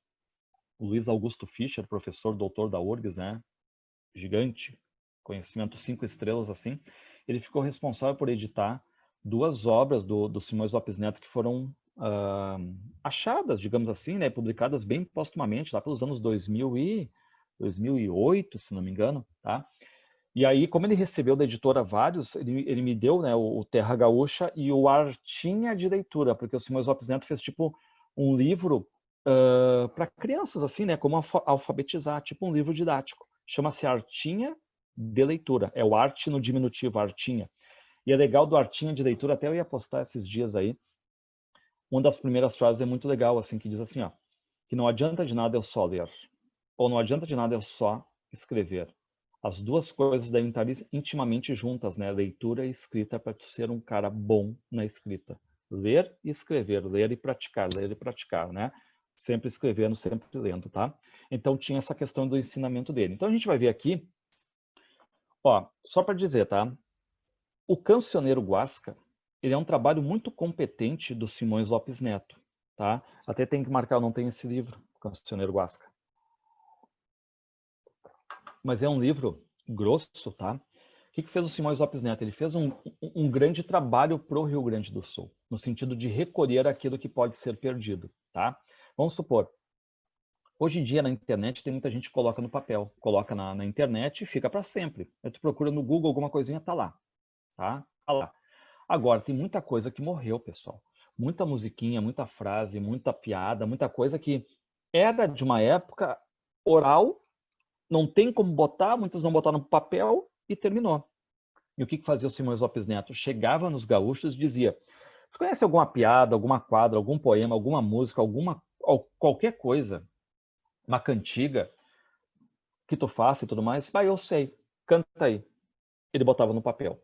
o Luiz Augusto Fischer, professor, doutor da URGS, né? Gigante, conhecimento 5 estrelas, assim, ele ficou responsável por editar 2 obras do Simões Lopes Neto que foram achadas, digamos assim, né? Publicadas bem postumamente, lá pelos anos 2008, se não me engano, tá? E aí, como ele recebeu da editora vários, ele me deu, né, o Terra Gaúcha e o Artinha de Leitura, porque o Simões Lopes Neto fez tipo um livro para crianças, assim, né, como alfabetizar, tipo um livro didático. Chama-se Artinha de Leitura. É o arte no diminutivo, Artinha. E é legal do Artinha de Leitura, até eu ia postar esses dias aí. Uma das primeiras frases é muito legal, assim, que diz assim, ó, que não adianta de nada eu só ler, ou não adianta de nada eu só escrever. As 2 coisas devem estar intimamente juntas, né? Leitura e escrita, para tu ser um cara bom na escrita. Ler e escrever, ler e praticar, né? Sempre escrevendo, sempre lendo, tá? Então tinha essa questão do ensinamento dele. Então a gente vai ver aqui, ó, só para dizer, tá? O Cancioneiro Guasca, ele é um trabalho muito competente do Simões Lopes Neto, tá? Até tem que marcar, eu não tenho esse livro, Cancioneiro Guasca. Mas é um livro grosso, tá? O que fez o Simões Lopes Neto? Ele fez um grande trabalho para o Rio Grande do Sul, no sentido de recolher aquilo que pode ser perdido, tá? Vamos supor, hoje em dia na internet tem muita gente que coloca no papel, coloca na internet e fica para sempre. Aí tu procura no Google alguma coisinha, tá lá, tá? Tá lá. Agora, tem muita coisa que morreu, pessoal. Muita musiquinha, muita frase, muita piada, muita coisa que era de uma época oral, não tem como botar, muitos não botaram no papel e terminou. E o que fazia o Simões Lopes Neto? Chegava nos gaúchos e dizia: "Você conhece alguma piada, alguma quadra, algum poema, alguma música, qualquer coisa, uma cantiga que tu faça e tudo mais? Vai, eu sei, canta aí." Ele botava no papel.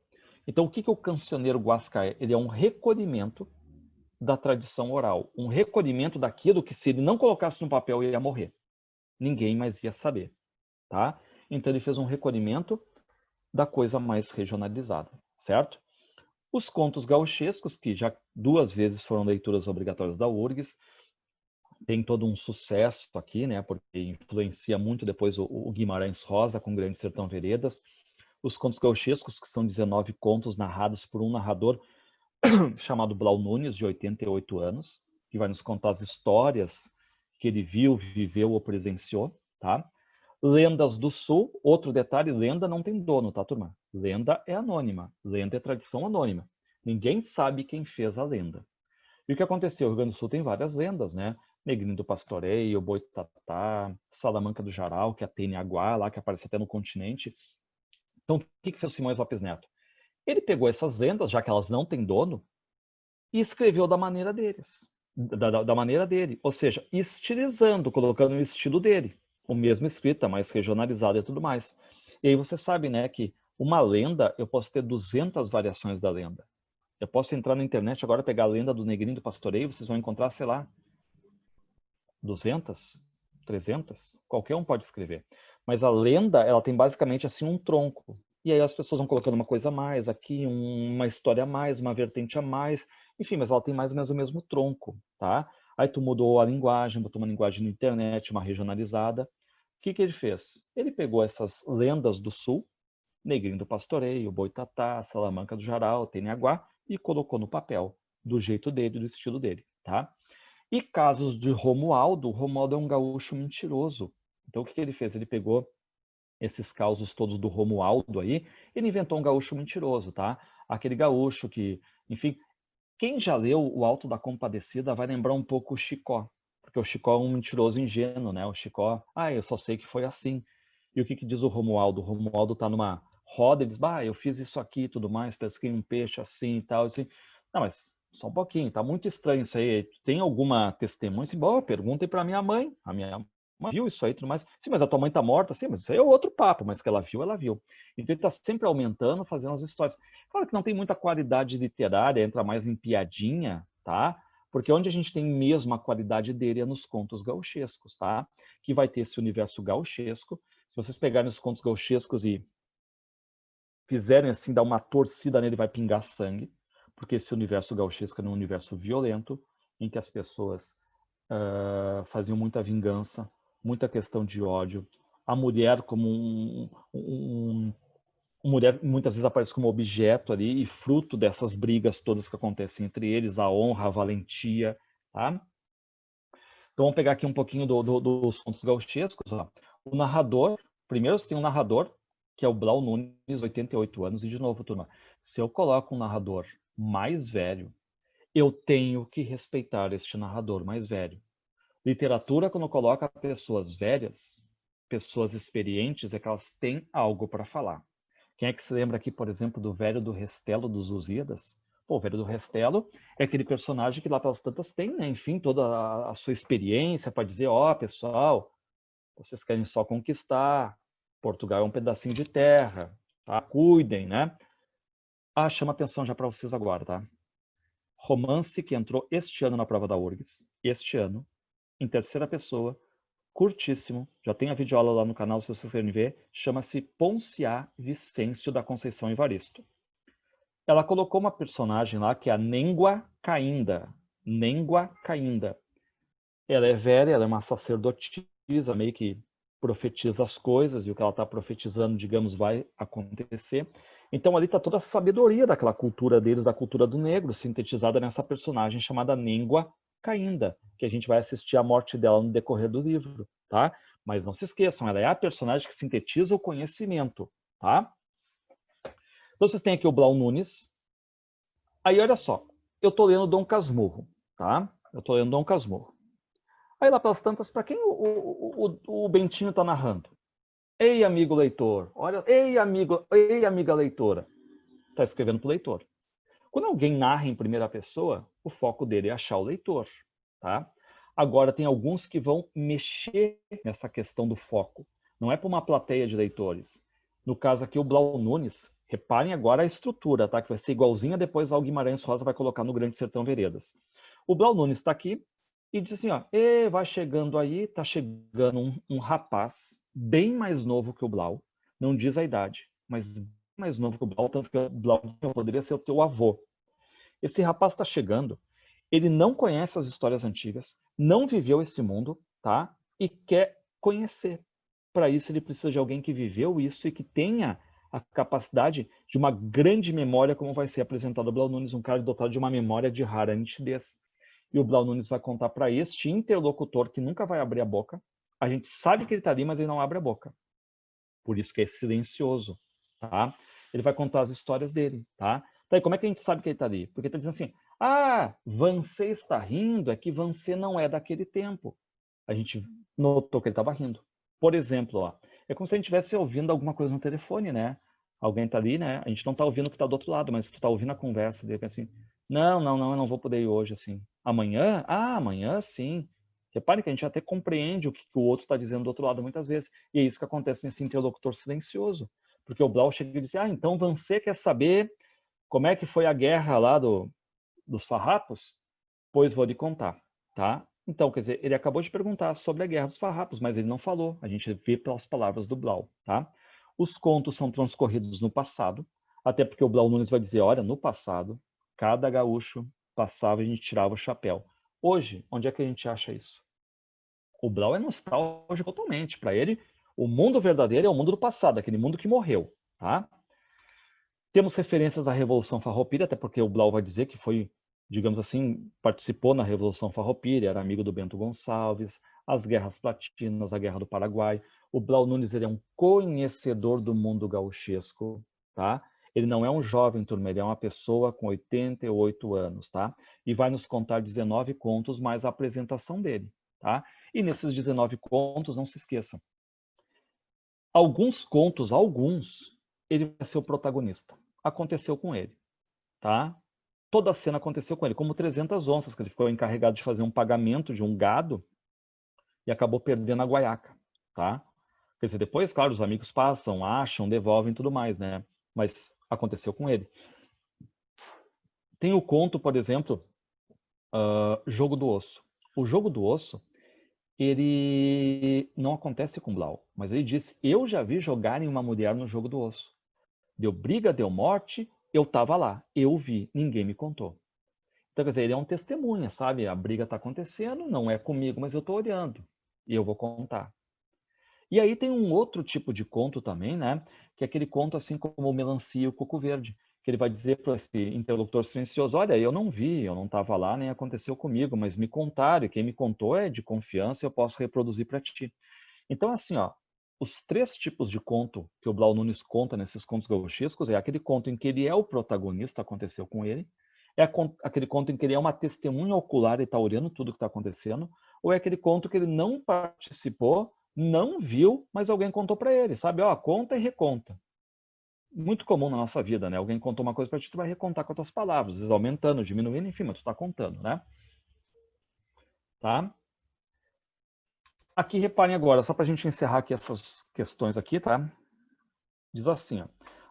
Então, o que o cancioneiro Guasca é? Ele é um recolhimento da tradição oral, um recolhimento daquilo que, se ele não colocasse no papel, ia morrer. Ninguém mais ia saber, tá? Então, ele fez um recolhimento da coisa mais regionalizada, certo? Os contos gauchescos, que já 2 vezes foram leituras obrigatórias da URGS, tem todo um sucesso aqui, né? Porque influencia muito depois o Guimarães Rosa com Grande Sertão Veredas. Os contos gauchescos, que são 19 contos narrados por um narrador chamado Blau Nunes, de 88 anos, que vai nos contar as histórias que ele viu, viveu ou presenciou, tá? Lendas do Sul, outro detalhe, lenda não tem dono, tá, turma? Lenda é anônima, lenda é tradição anônima. Ninguém sabe quem fez a lenda. E o que aconteceu? O Rio Grande do Sul tem várias lendas, né? Negrinho do Pastoreio, Boitatá, Salamanca do Jaral, que é a Tênia-Aguá, lá que aparece até no continente. Então, o que fez o Simões Lopes Neto? Ele pegou essas lendas, já que elas não têm dono, e escreveu da maneira deles, da maneira dele, ou seja, estilizando, colocando o estilo dele, o mesmo escrita, mais regionalizada e tudo mais. E aí você sabe, né, que uma lenda, eu posso ter 200 variações da lenda. Eu posso entrar na internet agora, pegar a lenda do Negrinho do Pastoreio, vocês vão encontrar, sei lá, 200, 300, qualquer um pode escrever. Mas a lenda, ela tem basicamente assim um tronco. E aí as pessoas vão colocando uma coisa a mais aqui, uma história a mais, uma vertente a mais. Enfim, mas ela tem mais ou menos o mesmo tronco, tá? Aí tu mudou a linguagem, botou uma linguagem na internet, uma regionalizada. O que ele fez? Ele pegou essas lendas do Sul, Negrinho do Pastoreio, Boitatá, Salamanca do Jaral, Tênia-Aguá, e colocou no papel, do jeito dele, do estilo dele, tá? E casos de Romualdo, o Romualdo é um gaúcho mentiroso. Então o que ele fez? Ele pegou esses causos todos do Romualdo aí, ele inventou um gaúcho mentiroso, tá? Aquele gaúcho que, enfim, quem já leu o Alto da Compadecida vai lembrar um pouco o Chicó, porque o Chicó é um mentiroso ingênuo, né? O Chicó, eu só sei que foi assim. E o que diz o Romualdo? O Romualdo tá numa roda e diz, eu fiz isso aqui e tudo mais, pesquei um peixe assim e tal, assim. Não, mas só um pouquinho, tá muito estranho isso aí. Tem alguma testemunha? Assim, bom, perguntem para minha mãe. A minha mãe viu isso aí e tudo mais. Sim, mas a tua mãe tá morta? Sim, mas isso aí é outro papo, mas que ela viu, ela viu. Então ele tá sempre aumentando, fazendo as histórias. Claro que não tem muita qualidade literária, entra mais em piadinha, tá? Porque onde a gente tem mesmo a qualidade dele é nos contos gauchescos, tá? Que vai ter esse universo gauchesco. Se vocês pegarem os contos gauchescos e fizerem assim, dar uma torcida nele, vai pingar sangue, porque esse universo gauchesco é um universo violento, em que as pessoas faziam muita vingança, muita questão de ódio. A mulher como mulher muitas vezes aparece como objeto ali e fruto dessas brigas todas que acontecem entre eles, a honra, a valentia, tá? Então vamos pegar aqui um pouquinho dos contos gauchescos. Ó. O narrador, primeiro você tem um narrador, que é o Blau Nunes, 88 anos, e de novo, turma, se eu coloco um narrador mais velho, eu tenho que respeitar este narrador mais velho. Literatura, quando coloca pessoas velhas, pessoas experientes, é que elas têm algo para falar. Quem é que se lembra aqui, por exemplo, do velho do Restelo dos Lusíadas? Pô, o velho do Restelo é aquele personagem que lá pelas tantas tem, né, enfim, toda a sua experiência para dizer, ó, pessoal, vocês querem só conquistar, Portugal é um pedacinho de terra, tá? Cuidem, né? Ah, chama atenção já para vocês agora, tá? Romance que entrou este ano na prova da URGS, este ano, em terceira pessoa, curtíssimo, já tem a videoaula lá no canal se vocês querem ver, chama-se Ponciá Vicêncio da Conceição Evaristo. Ela colocou uma personagem lá que é a Nengua Cainda. Nengua Cainda. Ela é velha, ela é uma sacerdotisa, meio que profetiza as coisas, e o que ela está profetizando, digamos, vai acontecer. Então ali está toda a sabedoria daquela cultura deles, da cultura do negro, sintetizada nessa personagem chamada Nengua Cainda, que a gente vai assistir a morte dela no decorrer do livro, tá? Mas não se esqueçam, ela é a personagem que sintetiza o conhecimento, tá? Então vocês têm aqui o Blau Nunes. Aí olha só, eu tô lendo Dom Casmurro, tá? Eu tô lendo Dom Casmurro. Aí lá pelas tantas, para quem o Bentinho tá narrando? Ei, amigo leitor, olha, ei, amiga leitora. Tá escrevendo pro leitor. Quando alguém narra em primeira pessoa, o foco dele é achar o leitor, tá? Agora, tem alguns que vão mexer nessa questão do foco. Não é para uma plateia de leitores. No caso aqui, o Blau Nunes, reparem agora a estrutura, tá? Que vai ser igualzinha depois ao Guimarães Rosa vai colocar no Grande Sertão Veredas. O Blau Nunes está aqui e diz assim, ó, vai chegando aí, tá chegando um rapaz bem mais novo que o Blau, não diz a idade, mas mais novo que o Blau, tanto que o Blau poderia ser o teu avô. Esse rapaz está chegando, ele não conhece as histórias antigas, não viveu esse mundo, tá? E quer conhecer. Para isso, ele precisa de alguém que viveu isso e que tenha a capacidade de uma grande memória, como vai ser apresentado o Blau Nunes, um cara dotado de uma memória de rara nitidez. E o Blau Nunes vai contar para este interlocutor que nunca vai abrir a boca. A gente sabe que ele está ali, mas ele não abre a boca. Por isso que é silencioso, tá? Ele vai contar as histórias dele, tá? Tá, e como é que a gente sabe que ele está ali? Porque ele está dizendo assim, Vancê está rindo, é que Vancê não é daquele tempo. A gente notou que ele estava rindo. Por exemplo, ó, é como se a gente estivesse ouvindo alguma coisa no telefone, né? Alguém está ali, né? A gente não está ouvindo o que está do outro lado, mas tu está ouvindo a conversa dele, assim, não, eu não vou poder ir hoje, assim. Amanhã? Amanhã sim. Repare que a gente até compreende o que o outro está dizendo do outro lado muitas vezes. E é isso que acontece nesse interlocutor silencioso. Porque o Blau chega e diz, então você quer saber como é que foi a guerra lá dos farrapos? Pois vou lhe contar, tá? Então, quer dizer, ele acabou de perguntar sobre a Guerra dos Farrapos, mas ele não falou. A gente vê pelas palavras do Blau, tá? Os contos são transcorridos no passado, até porque o Blau Nunes vai dizer, olha, no passado, cada gaúcho passava e a gente tirava o chapéu. Hoje, onde é que a gente acha isso? O Blau é nostálgico totalmente. Para ele, o mundo verdadeiro é o mundo do passado, aquele mundo que morreu, tá? Temos referências à Revolução Farroupilha, até porque o Blau vai dizer que foi, digamos assim, participou na Revolução Farroupilha, era amigo do Bento Gonçalves, as Guerras Platinas, a Guerra do Paraguai. O Blau Nunes ele é um conhecedor do mundo gauchesco, tá? Ele não é um jovem, turma, ele é uma pessoa com 88 anos, tá? E vai nos contar 19 contos mais a apresentação dele, tá? E nesses 19 contos, não se esqueçam, alguns contos, ele vai ser o protagonista. Aconteceu com ele, tá? Toda a cena aconteceu com ele, como 300 onças, que ele ficou encarregado de fazer um pagamento de um gado e acabou perdendo a guaiaca, tá? Quer dizer, depois, claro, os amigos passam, acham, devolvem e tudo mais, né? Mas aconteceu com ele. Tem o conto, por exemplo, Jogo do Osso. O Jogo do Osso, ele não acontece com Blau. mas ele disse, eu já vi jogarem uma mulher no jogo do osso. Deu briga, deu morte, eu estava lá, eu vi, ninguém me contou. Então, quer dizer, ele é um testemunha, sabe? A briga está acontecendo, não é comigo, mas eu estou olhando e eu vou contar. E aí tem um outro tipo de conto também, né? Que é aquele conto assim como o Melancia e o Coco Verde, que ele vai dizer para esse interlocutor silencioso, olha, eu não vi, eu não estava lá, nem aconteceu comigo, mas me contaram, e quem me contou é de confiança e eu posso reproduzir para ti. Então, assim, ó, os três tipos de conto que o Blau Nunes conta nesses contos gauchescos é aquele conto em que ele é o protagonista, aconteceu com ele, é aquele conto em que ele é uma testemunha ocular e está olhando tudo que está acontecendo, ou é aquele conto que ele não participou, não viu, mas alguém contou para ele, sabe? Ó, conta e reconta. Muito comum na nossa vida, né? Alguém contou uma coisa para ti, tu vai recontar com as tuas palavras, às vezes aumentando, diminuindo, enfim, mas tu está contando, né? Tá? Aqui, reparem agora, só para a gente encerrar aqui essas questões aqui, tá? Diz assim, ó,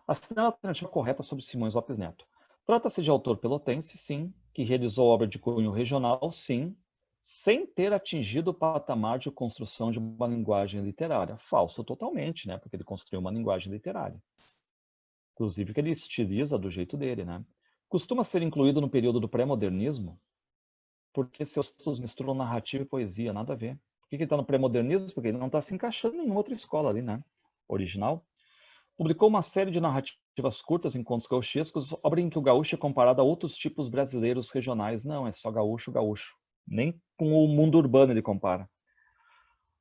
assinala a alternativa correta sobre Simões Lopes Neto. Trata-se de autor pelotense, sim, que realizou obra de cunho regional, sim, sem ter atingido o patamar de construção de uma linguagem literária. Falso totalmente, né? Porque ele construiu uma linguagem literária. Inclusive que ele estiliza do jeito dele, né? Costuma ser incluído no período do pré-modernismo, porque seus textos misturam narrativa e poesia, nada a ver. Por que ele está no pré-modernismo? Porque ele não está se encaixando em nenhuma outra escola ali, né? Original. Publicou uma série de narrativas curtas em contos gauchescos, obra em que o gaúcho é comparado a outros tipos brasileiros regionais. Não, é só gaúcho, gaúcho. Nem com o mundo urbano ele compara.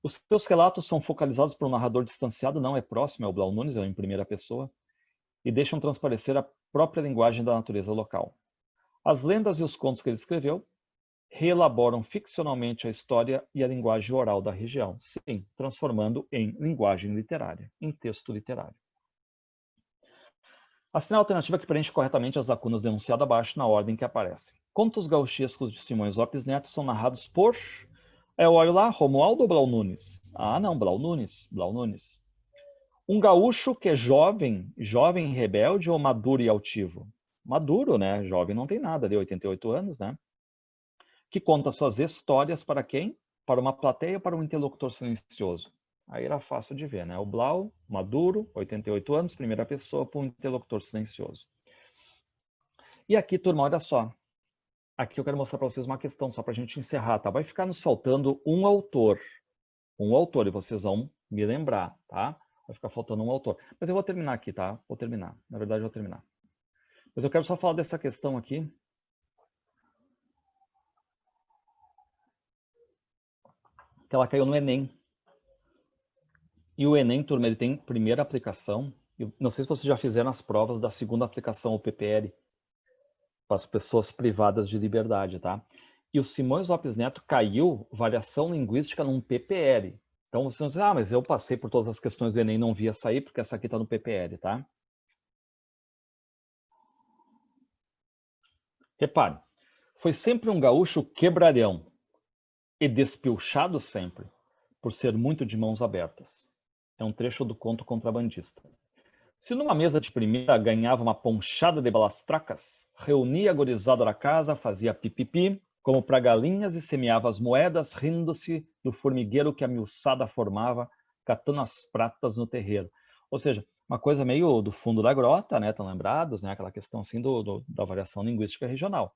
Os seus relatos são focalizados por um narrador distanciado, não é próximo, é o Blau Nunes, é em primeira pessoa, e deixam transparecer a própria linguagem da natureza local. As lendas e os contos que ele escreveu reelaboram ficcionalmente a história e a linguagem oral da região, sim, transformando em linguagem literária, em texto literário. Assinale a alternativa que preenche corretamente as lacunas denunciadas abaixo na ordem que aparecem. Contos gauchescos de Simões Lopes Neto são narrados por... olho lá, Romualdo ou Blau Nunes? Ah, não, Blau Nunes, Blau Nunes. Um gaúcho que é jovem, jovem rebelde ou maduro e altivo? Maduro, né? Jovem não tem nada, ali 88 anos, né? Que conta suas histórias para quem? Para uma plateia ou para um interlocutor silencioso? Aí era fácil de ver, né? O Blau, maduro, 88 anos, primeira pessoa, para um interlocutor silencioso. E aqui, turma, olha só. Aqui eu quero mostrar para vocês uma questão, só para a gente encerrar, tá? Vai ficar nos faltando um autor, e vocês vão me lembrar, tá? Vai ficar faltando um autor. Mas eu vou terminar aqui, tá? Vou terminar. Na verdade, eu vou terminar. Mas eu quero só falar dessa questão aqui. Que ela caiu no Enem. E o Enem, turma, ele tem primeira aplicação. Eu não sei se vocês já fizeram as provas da segunda aplicação, o PPL, para as pessoas privadas de liberdade, tá? E o Simões Lopes Neto caiu variação linguística num PPL. Então você não diz, ah, mas eu passei por todas as questões do Enem e não via sair, porque essa aqui está no PPL, tá? Repare, foi sempre um gaúcho quebralhão e despilchado sempre, por ser muito de mãos abertas. É um trecho do conto Contrabandista. Se numa mesa de primeira ganhava uma ponchada de balastracas, reunia a gurizada da casa, fazia pipipi, como para galinhas, e semeava as moedas, rindo-se do formigueiro que a miuçada formava, catando as pratas no terreiro. Ou seja, uma coisa meio do fundo da grota, né? Estão lembrados, né? Aquela questão assim da variação linguística regional.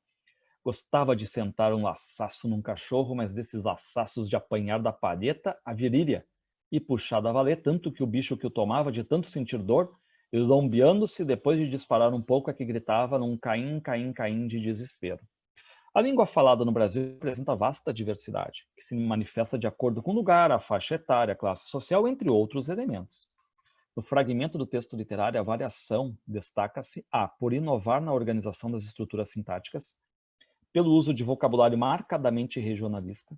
Gostava de sentar um laçaço num cachorro, mas desses laçaços de apanhar da palheta a virilha e puxar da valer, tanto que o bicho que o tomava, de tanto sentir dor, e lombeando-se, depois de disparar um pouco, é que gritava num caim, caim, caim de desespero. A língua falada no Brasil apresenta vasta diversidade, que se manifesta de acordo com o lugar, a faixa etária, a classe social, entre outros elementos. No fragmento do texto literário, a variação destaca-se por inovar na organização das estruturas sintáticas, pelo uso de vocabulário marcadamente regionalista,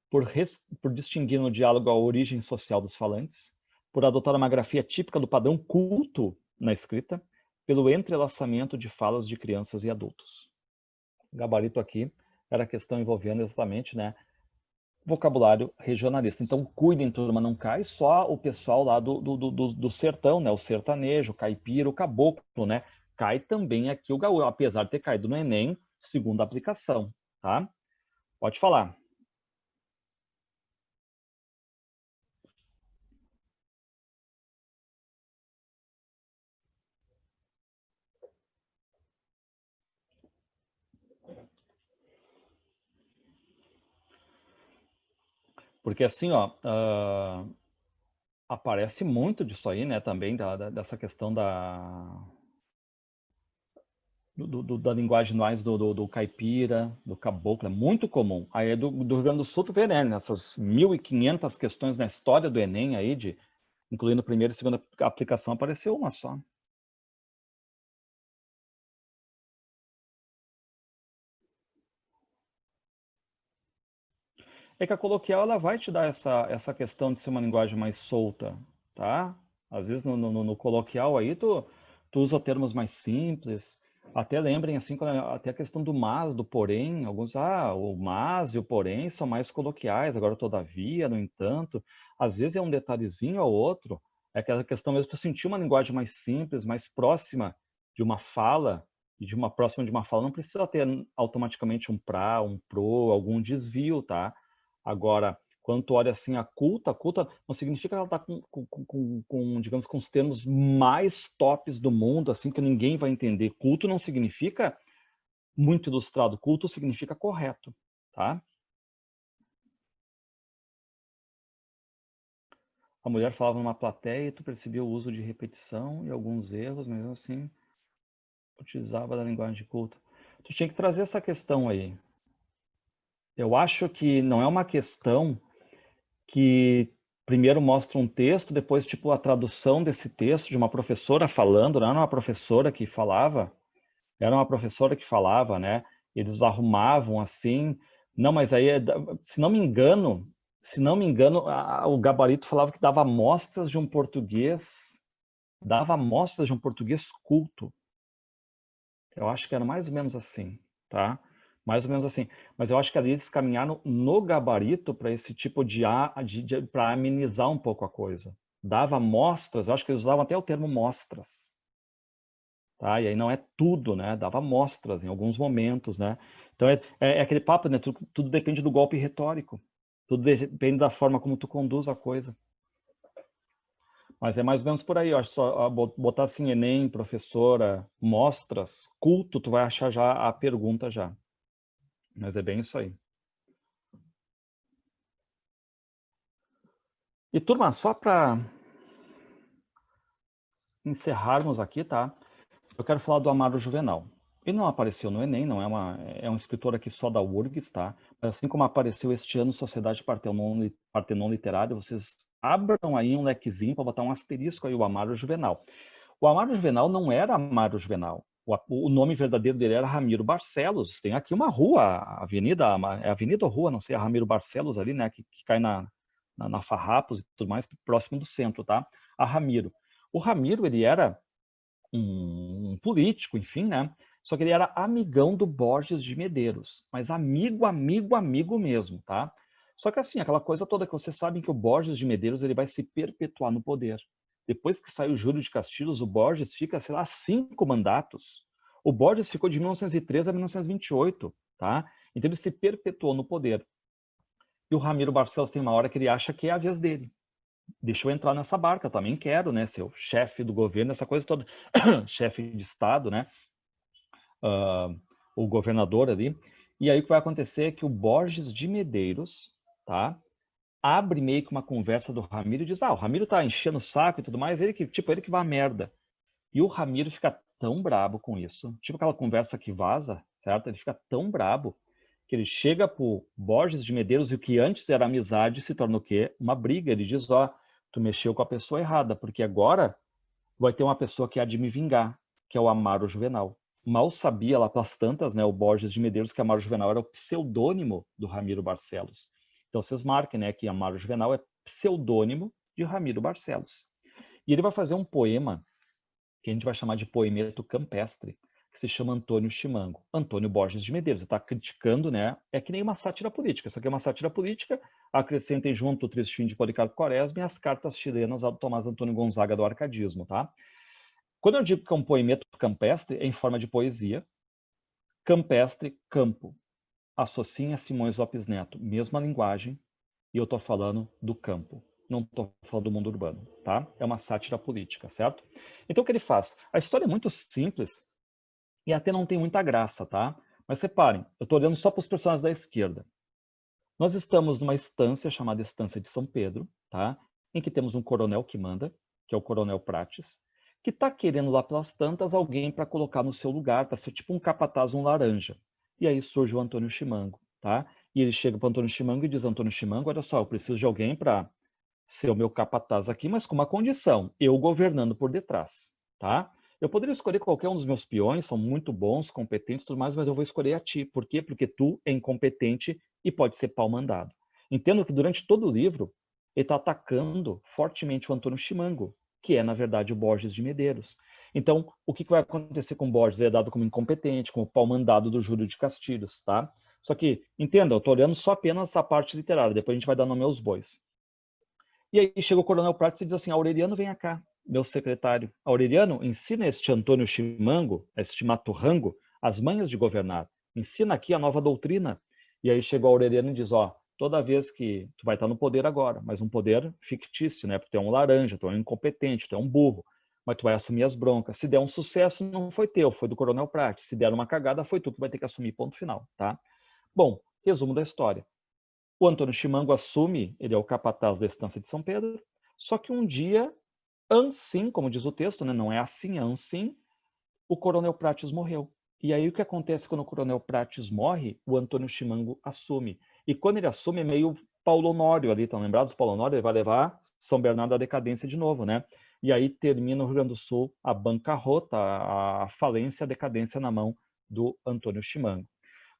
por distinguir no diálogo a origem social dos falantes, por adotar uma grafia típica do padrão culto na escrita, pelo entrelaçamento de falas de crianças e adultos. O gabarito aqui era a questão envolvendo exatamente, né, vocabulário regionalista. Então, cuidem, turma, não cai só o pessoal lá do sertão, né, o sertanejo, o caipira, o caboclo, né, cai também aqui o gaúcho, apesar de ter caído no Enem, segunda aplicação, tá? Pode falar. Porque assim, ó, aparece muito disso aí, né, também, dessa questão da linguagem mais do caipira, do caboclo, é muito comum. Aí do Rio Grande do Sul, tu vê, né, nessas 1.500 questões na história do Enem aí, incluindo a primeira e segunda aplicação, apareceu uma só. É que a coloquial, ela vai te dar essa questão de ser uma linguagem mais solta, tá? Às vezes no coloquial aí tu usa termos mais simples, até lembrem assim, até a questão do mas, do porém, alguns, o mas e o porém são mais coloquiais, agora todavia, no entanto, às vezes é um detalhezinho ou outro, é aquela questão mesmo para sentir uma linguagem mais simples, mais próxima de uma fala, e de uma próxima de uma fala, não precisa ter automaticamente um pra, um pro, algum desvio, tá? Agora, quando tu olha assim, a culta não significa que ela está digamos, com os termos mais tops do mundo, assim, que ninguém vai entender. Culto não significa muito ilustrado, culto significa correto, tá? A mulher falava numa plateia e tu percebia o uso de repetição e alguns erros, mas assim, utilizava da linguagem de culto. Tu tinha que trazer essa questão aí. Eu acho que não é uma questão que primeiro mostra um texto, depois tipo a tradução desse texto de uma professora falando, não era uma professora que falava, era uma professora que falava, né? Eles arrumavam assim, não, mas aí, se não me engano, o gabarito falava que dava amostras de um português culto. Eu acho que era mais ou menos assim, tá? Mais ou menos assim. Mas eu acho que ali eles caminharam no gabarito para esse tipo para amenizar um pouco a coisa. Dava mostras, eu acho que eles usavam até o termo mostras, tá? E aí não é tudo, né? Dava mostras em alguns momentos, né? Então é aquele papo, né? Tudo depende do golpe retórico. Tudo depende da forma como tu conduz a coisa. Mas é mais ou menos por aí, eu acho só botar assim, Enem, professora, mostras, culto, tu vai achar já a pergunta já. Mas é bem isso aí. E turma, só para encerrarmos aqui, tá? Eu quero falar do Amaro Juvenal. Ele não apareceu no Enem, não é um escritor aqui só da URGS, tá? Mas assim como apareceu este ano Sociedade Partenon Literária, vocês abram aí um lequezinho para botar um asterisco aí, o Amaro Juvenal. O Amaro Juvenal não era Amaro Juvenal. O nome verdadeiro dele era Ramiro Barcelos. Tem aqui uma rua, Avenida ou Rua, não sei, a Ramiro Barcelos ali, né, que cai na Farrapos e tudo mais, próximo do centro, tá? A Ramiro. O Ramiro, ele era um político, enfim, né? Só que ele era amigão do Borges de Medeiros, mas amigo mesmo, tá? Só que assim, aquela coisa toda que vocês sabem que o Borges de Medeiros ele vai se perpetuar no poder. Depois que sai o Júlio de Castilhos, o Borges fica, sei lá, 5 mandatos. O Borges ficou de 1913 a 1928, tá? Então ele se perpetuou no poder. E o Ramiro Barcelos tem uma hora que ele acha que é a vez dele. Deixa eu entrar nessa barca, também quero, né? Ser o chefe do governo, essa coisa toda. Chefe de Estado, né? O governador ali. E aí o que vai acontecer é que o Borges de Medeiros, tá? Abre meio que uma conversa do Ramiro e diz, o Ramiro tá enchendo o saco e tudo mais, ele que vai a merda. E o Ramiro fica tão brabo com isso, tipo aquela conversa que vaza, certo? Ele fica tão brabo que ele chega pro Borges de Medeiros e o que antes era amizade se torna o quê? Uma briga. Ele diz, tu mexeu com a pessoa errada, porque agora vai ter uma pessoa que há de me vingar, que é o Amaro Juvenal. Mal sabia lá pelas tantas, né, o Borges de Medeiros, que Amaro Juvenal era o pseudônimo do Ramiro Barcelos. Então vocês marquem, né, que Amaro Juvenal é pseudônimo de Ramiro Barcelos. E ele vai fazer um poema que a gente vai chamar de poemeto campestre, que se chama Antônio Chimango. Antônio Borges de Medeiros. Está criticando, né? É que nem uma sátira política. Isso aqui é uma sátira política. Acrescentem junto o Triste Fim de Policarpo Quaresma e as cartas chilenas do Tomás Antônio Gonzaga do Arcadismo, tá? Quando eu digo que é um poemeto campestre, é em forma de poesia. Campestre, campo. Associem a Simões Lopes Neto. Mesma linguagem, e eu estou falando do campo. Não estou falando do mundo urbano, tá? É uma sátira política, certo? Então o que ele faz? A história é muito simples e até não tem muita graça, tá? Mas reparem, eu estou olhando só para os personagens da esquerda. Nós estamos numa estância chamada Estância de São Pedro, tá? Em que temos um coronel que manda, que é o Coronel Prates, que está querendo lá pelas tantas alguém para colocar no seu lugar, para ser tipo um capataz, um laranja. E aí surge o Antônio Chimango, tá? E ele chega para o Antônio Chimango e diz: Antônio Chimango, olha só, eu preciso de alguém para ser o meu capataz aqui, mas com uma condição, eu governando por detrás, tá? Eu poderia escolher qualquer um dos meus peões, são muito bons, competentes e tudo mais, mas eu vou escolher a ti. Por quê? Porque tu é incompetente e pode ser pau-mandado. Entendo que durante todo o livro, ele está atacando fortemente o Antônio Chimango, que é, na verdade, o Borges de Medeiros. Então, o que vai acontecer com o Borges? Ele é dado como incompetente, como pau-mandado do Júlio de Castilhos, tá? Só que, entenda, eu estou olhando só apenas a parte literária, depois a gente vai dar nome aos bois. E aí chega o Coronel Prates e diz assim: Aureliano, vem cá, meu secretário. Aureliano, ensina este Antônio Chimango, este Maturrango, as manhas de governar. Ensina aqui a nova doutrina. E aí chega o Aureliano e diz: ó, toda vez que tu vai estar no poder agora, mas um poder fictício, né? Porque tu é um laranja, tu é um incompetente, tu é um burro, mas tu vai assumir as broncas. Se der um sucesso, não foi teu, foi do Coronel Prates. Se der uma cagada, foi tu que vai ter que assumir, ponto final, tá? Bom, resumo da história. O Antônio Chimango assume, ele é o capataz da Estância de São Pedro, só que um dia, assim, como diz o texto, né, não é assim, assim, o Coronel Prates morreu. E aí o que acontece quando o Coronel Prates morre? O Antônio Chimango assume. E quando ele assume é meio Paulo Honório ali, estão lembrados? Paulo Honório, ele vai levar São Bernardo à decadência de novo, né? E aí termina o Rio Grande do Sul a bancarrota, a falência, a decadência na mão do Antônio Chimango.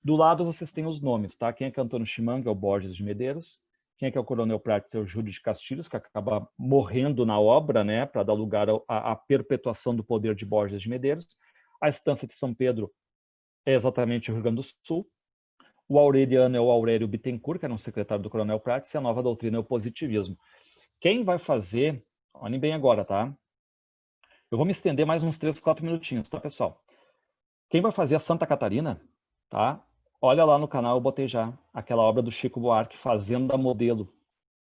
Do lado vocês têm os nomes, tá? Quem é que é Antônio Chimango? É o Borges de Medeiros. Quem é que é o Coronel Prates? É o Júlio de Castilhos, que acaba morrendo na obra, né? Para dar lugar à perpetuação do poder de Borges de Medeiros. A Estância de São Pedro é exatamente o Rio Grande do Sul. O Aureliano é o Aurélio Bittencourt, que era um secretário do Coronel Prates, e a nova doutrina é o positivismo. Quem vai fazer, olhem bem agora, tá? Eu vou me estender mais uns 3, 4 minutinhos, tá, pessoal? Quem vai fazer a Santa Catarina, tá? Olha lá no canal, eu botei já aquela obra do Chico Buarque, Fazenda Modelo,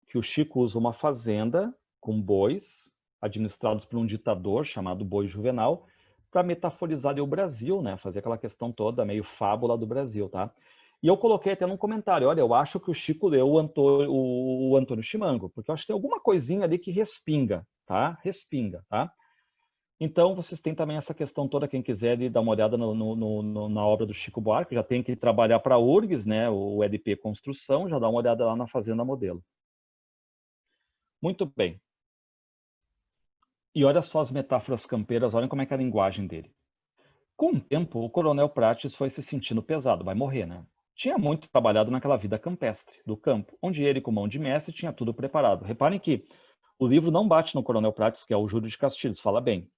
que o Chico usa uma fazenda com bois, administrados por um ditador chamado Boi Juvenal, para metaforizar o Brasil, né? Fazer aquela questão toda, meio fábula do Brasil, tá? E eu coloquei até num comentário, olha, eu acho que o Chico leu o Antônio Chimango, porque eu acho que tem alguma coisinha ali que respinga, tá? Respinga, tá? Então, vocês têm também essa questão toda, quem quiser dar uma olhada na obra do Chico Buarque, já tem que trabalhar para a URGS, né, o LP Construção, já dá uma olhada lá na Fazenda Modelo. Muito bem. E olha só as metáforas campeiras, olhem como é que é a linguagem dele. Com o tempo, o Coronel Prates foi se sentindo pesado, vai morrer, né? Tinha muito trabalhado naquela vida campestre, do campo, onde ele, com mão de mestre, tinha tudo preparado. Reparem que o livro não bate no Coronel Prates, que é o Júlio de Castilhos, fala bem.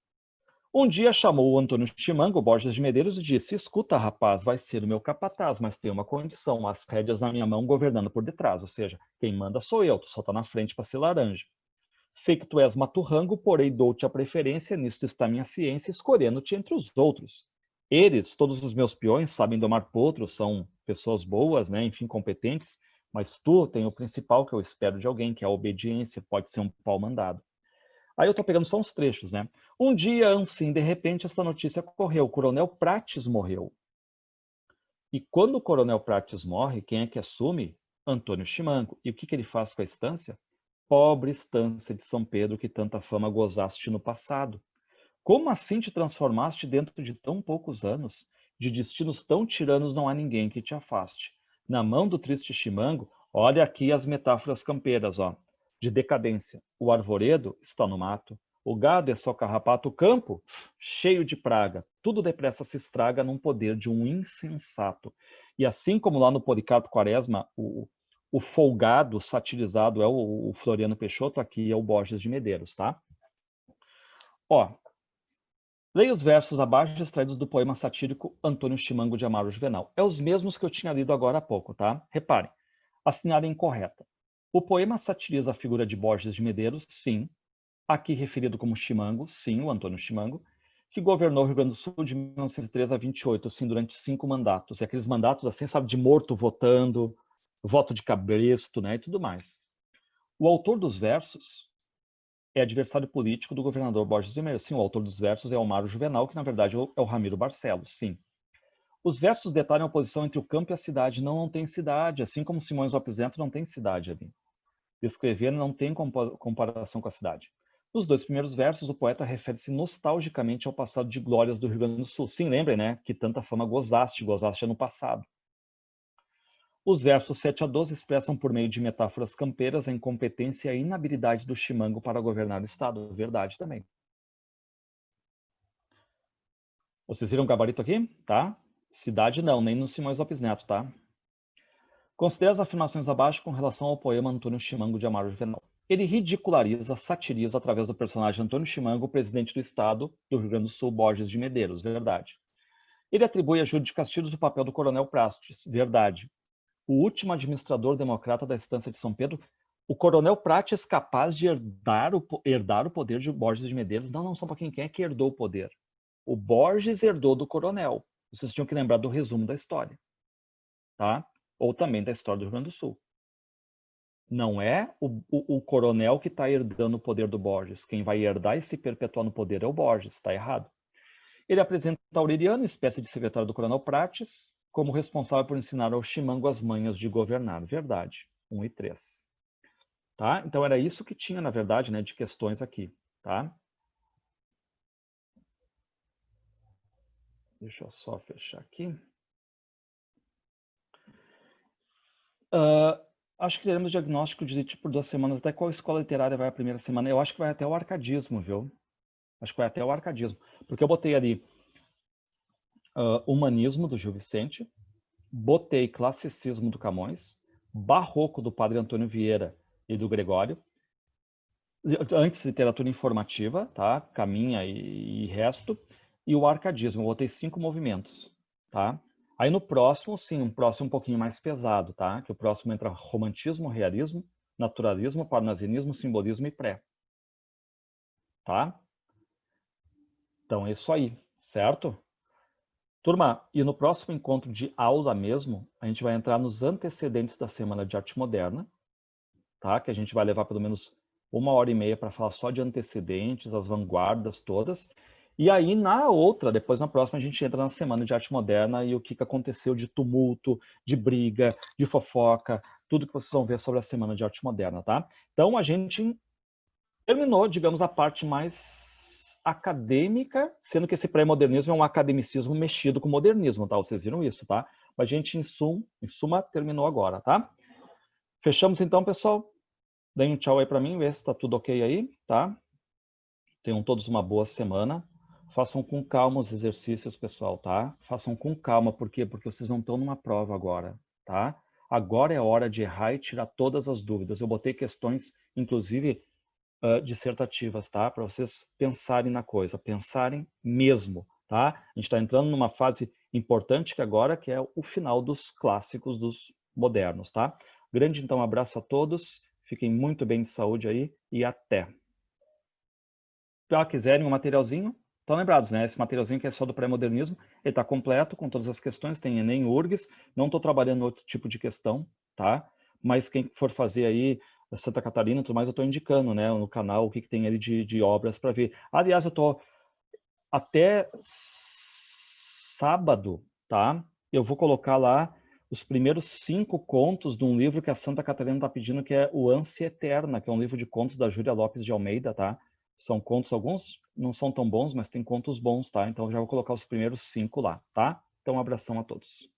Um dia chamou o Antônio Chimango, Borges de Medeiros, e disse: escuta, rapaz, vai ser o meu capataz, mas tem uma condição, as rédeas na minha mão governando por detrás, ou seja, quem manda sou eu, tu só tá na frente para ser laranja. Sei que tu és maturrango, porém dou-te a preferência, nisto está minha ciência, escolhendo-te entre os outros. Eles, todos os meus peões, sabem domar potros, são pessoas boas, né, enfim, competentes, mas tu tem o principal que eu espero de alguém, que é a obediência, pode ser um pau mandado. Aí eu tô pegando só uns trechos, né? Um dia, assim, de repente, essa notícia correu. O Coronel Prates morreu. E quando o Coronel Prates morre, quem é que assume? Antônio Chimango. E o que ele faz com a estância? Pobre estância de São Pedro que tanta fama gozaste no passado. Como assim te transformaste dentro de tão poucos anos? De destinos tão tiranos não há ninguém que te afaste. Na mão do triste Chimango, olha aqui as metáforas campeiras, ó, de decadência. O arvoredo está no mato, o gado é só carrapato, o campo cheio de praga. Tudo depressa se estraga num poder de um insensato. E assim como lá no Policarpo Quaresma, o folgado satirizado é o Floriano Peixoto, aqui é o Borges de Medeiros, tá? Ó, leia os versos abaixo extraídos do poema satírico Antônio Chimango de Amaro Juvenal. É os mesmos que eu tinha lido agora há pouco, tá? Reparem, assinale incorreta. O poema satiriza a figura de Borges de Medeiros, sim. Aqui referido como Chimango, sim, o Antônio Chimango, que governou o Rio Grande do Sul de 1903 a 28, sim, durante 5 mandatos. E aqueles mandatos, assim, sabe, de morto votando, voto de cabresto, né, e tudo mais. O autor dos versos é adversário político do governador Borges de Medeiros. Sim, o autor dos versos é o Amaro Juvenal, que na verdade é o Ramiro Barcelos, sim. Os versos detalham a oposição entre o campo e a cidade. Não tem cidade, assim como Simões Lopes Neto não tem cidade ali. Descrever não tem comparação com a cidade. Nos 2 primeiros versos, o poeta refere-se nostalgicamente ao passado de glórias do Rio Grande do Sul. Sim, lembrem, né? Que tanta fama gozaste no passado. Os versos 7 a 12 expressam por meio de metáforas campeiras a incompetência e a inabilidade do Chimango para governar o Estado. Verdade também. Vocês viram o gabarito aqui? Tá? Cidade não, nem no Simões Lopes Neto, tá? Considere as afirmações abaixo com relação ao poema Antônio Chimango de Amaro Juvenal. Ele ridiculariza, satiriza através do personagem Antônio Chimango, o presidente do Estado do Rio Grande do Sul, Borges de Medeiros. Verdade. Ele atribui a Júlio de Castilhos o papel do Coronel Prates. Verdade. O último administrador democrata da Estância de São Pedro, o Coronel Prates capaz de herdar o poder de Borges de Medeiros. Não, só para quem é que herdou o poder. O Borges herdou do Coronel. Vocês tinham que lembrar do resumo da história. Tá? Ou também da história do Rio Grande do Sul. Não é o coronel que está herdando o poder do Borges. Quem vai herdar e se perpetuar no poder é o Borges. Está errado. Ele apresenta Aureliano, espécie de secretário do Coronel Prates, como responsável por ensinar ao Chimango as manhas de governar. Verdade. 1 e 3. Tá? Então era isso que tinha, na verdade, né, de questões aqui. Tá? Deixa eu só fechar aqui. Acho que teremos diagnóstico de tipo por 2 semanas. Até qual escola literária vai a primeira semana? Eu acho que vai até o arcadismo, viu? Acho que vai até o arcadismo. Porque eu botei ali humanismo do Gil Vicente, botei classicismo do Camões, barroco do Padre Antônio Vieira e do Gregório, antes literatura informativa, tá? Caminha e resto, e o arcadismo. Eu botei 5 movimentos, tá? Aí no próximo, sim, um próximo um pouquinho mais pesado, tá? Que o próximo entra romantismo, realismo, naturalismo, parnasianismo, simbolismo e pré. Tá? Então é isso aí, certo? Turma, e no próximo encontro de aula mesmo, a gente vai entrar nos antecedentes da Semana de Arte Moderna, tá? Que a gente vai levar pelo menos 1h30 para falar só de antecedentes, as vanguardas todas. E aí, depois na próxima, a gente entra na Semana de Arte Moderna e o que aconteceu de tumulto, de briga, de fofoca, tudo que vocês vão ver sobre a Semana de Arte Moderna, tá? Então, a gente terminou, digamos, a parte mais acadêmica, sendo que esse pré-modernismo é um academicismo mexido com o modernismo, tá? Vocês viram isso, tá? A gente, em suma, terminou agora, tá? Fechamos então, pessoal? Deem um tchau aí para mim, vê se tá tudo ok aí, tá? Tenham todos uma boa semana. Façam com calma os exercícios, pessoal, tá? Façam com calma, por quê? Porque vocês não estão numa prova agora, tá? Agora é hora de errar e tirar todas as dúvidas. Eu botei questões, inclusive, dissertativas, tá? Para vocês pensarem na coisa, pensarem mesmo, tá? A gente está entrando numa fase importante que agora que é o final dos clássicos, dos modernos, tá? Grande, então, abraço a todos. Fiquem muito bem de saúde aí e até. Se quiserem um materialzinho, estão lembrados, né? Esse materialzinho que é só do pré-modernismo, ele está completo com todas as questões, tem Enem, URGS, não estou trabalhando outro tipo de questão, tá? Mas quem for fazer aí Santa Catarina e tudo mais, eu estou indicando, né, no canal o que tem ali de obras para ver. Aliás, eu estou até sábado, tá? Eu vou colocar lá os primeiros 5 contos de um livro que a Santa Catarina está pedindo, que é o Ânsia Eterna, que é um livro de contos da Júlia Lopes de Almeida, tá? São contos, alguns não são tão bons, mas tem contos bons, tá? Então eu já vou colocar os primeiros 5 lá, tá? Então um abração a todos.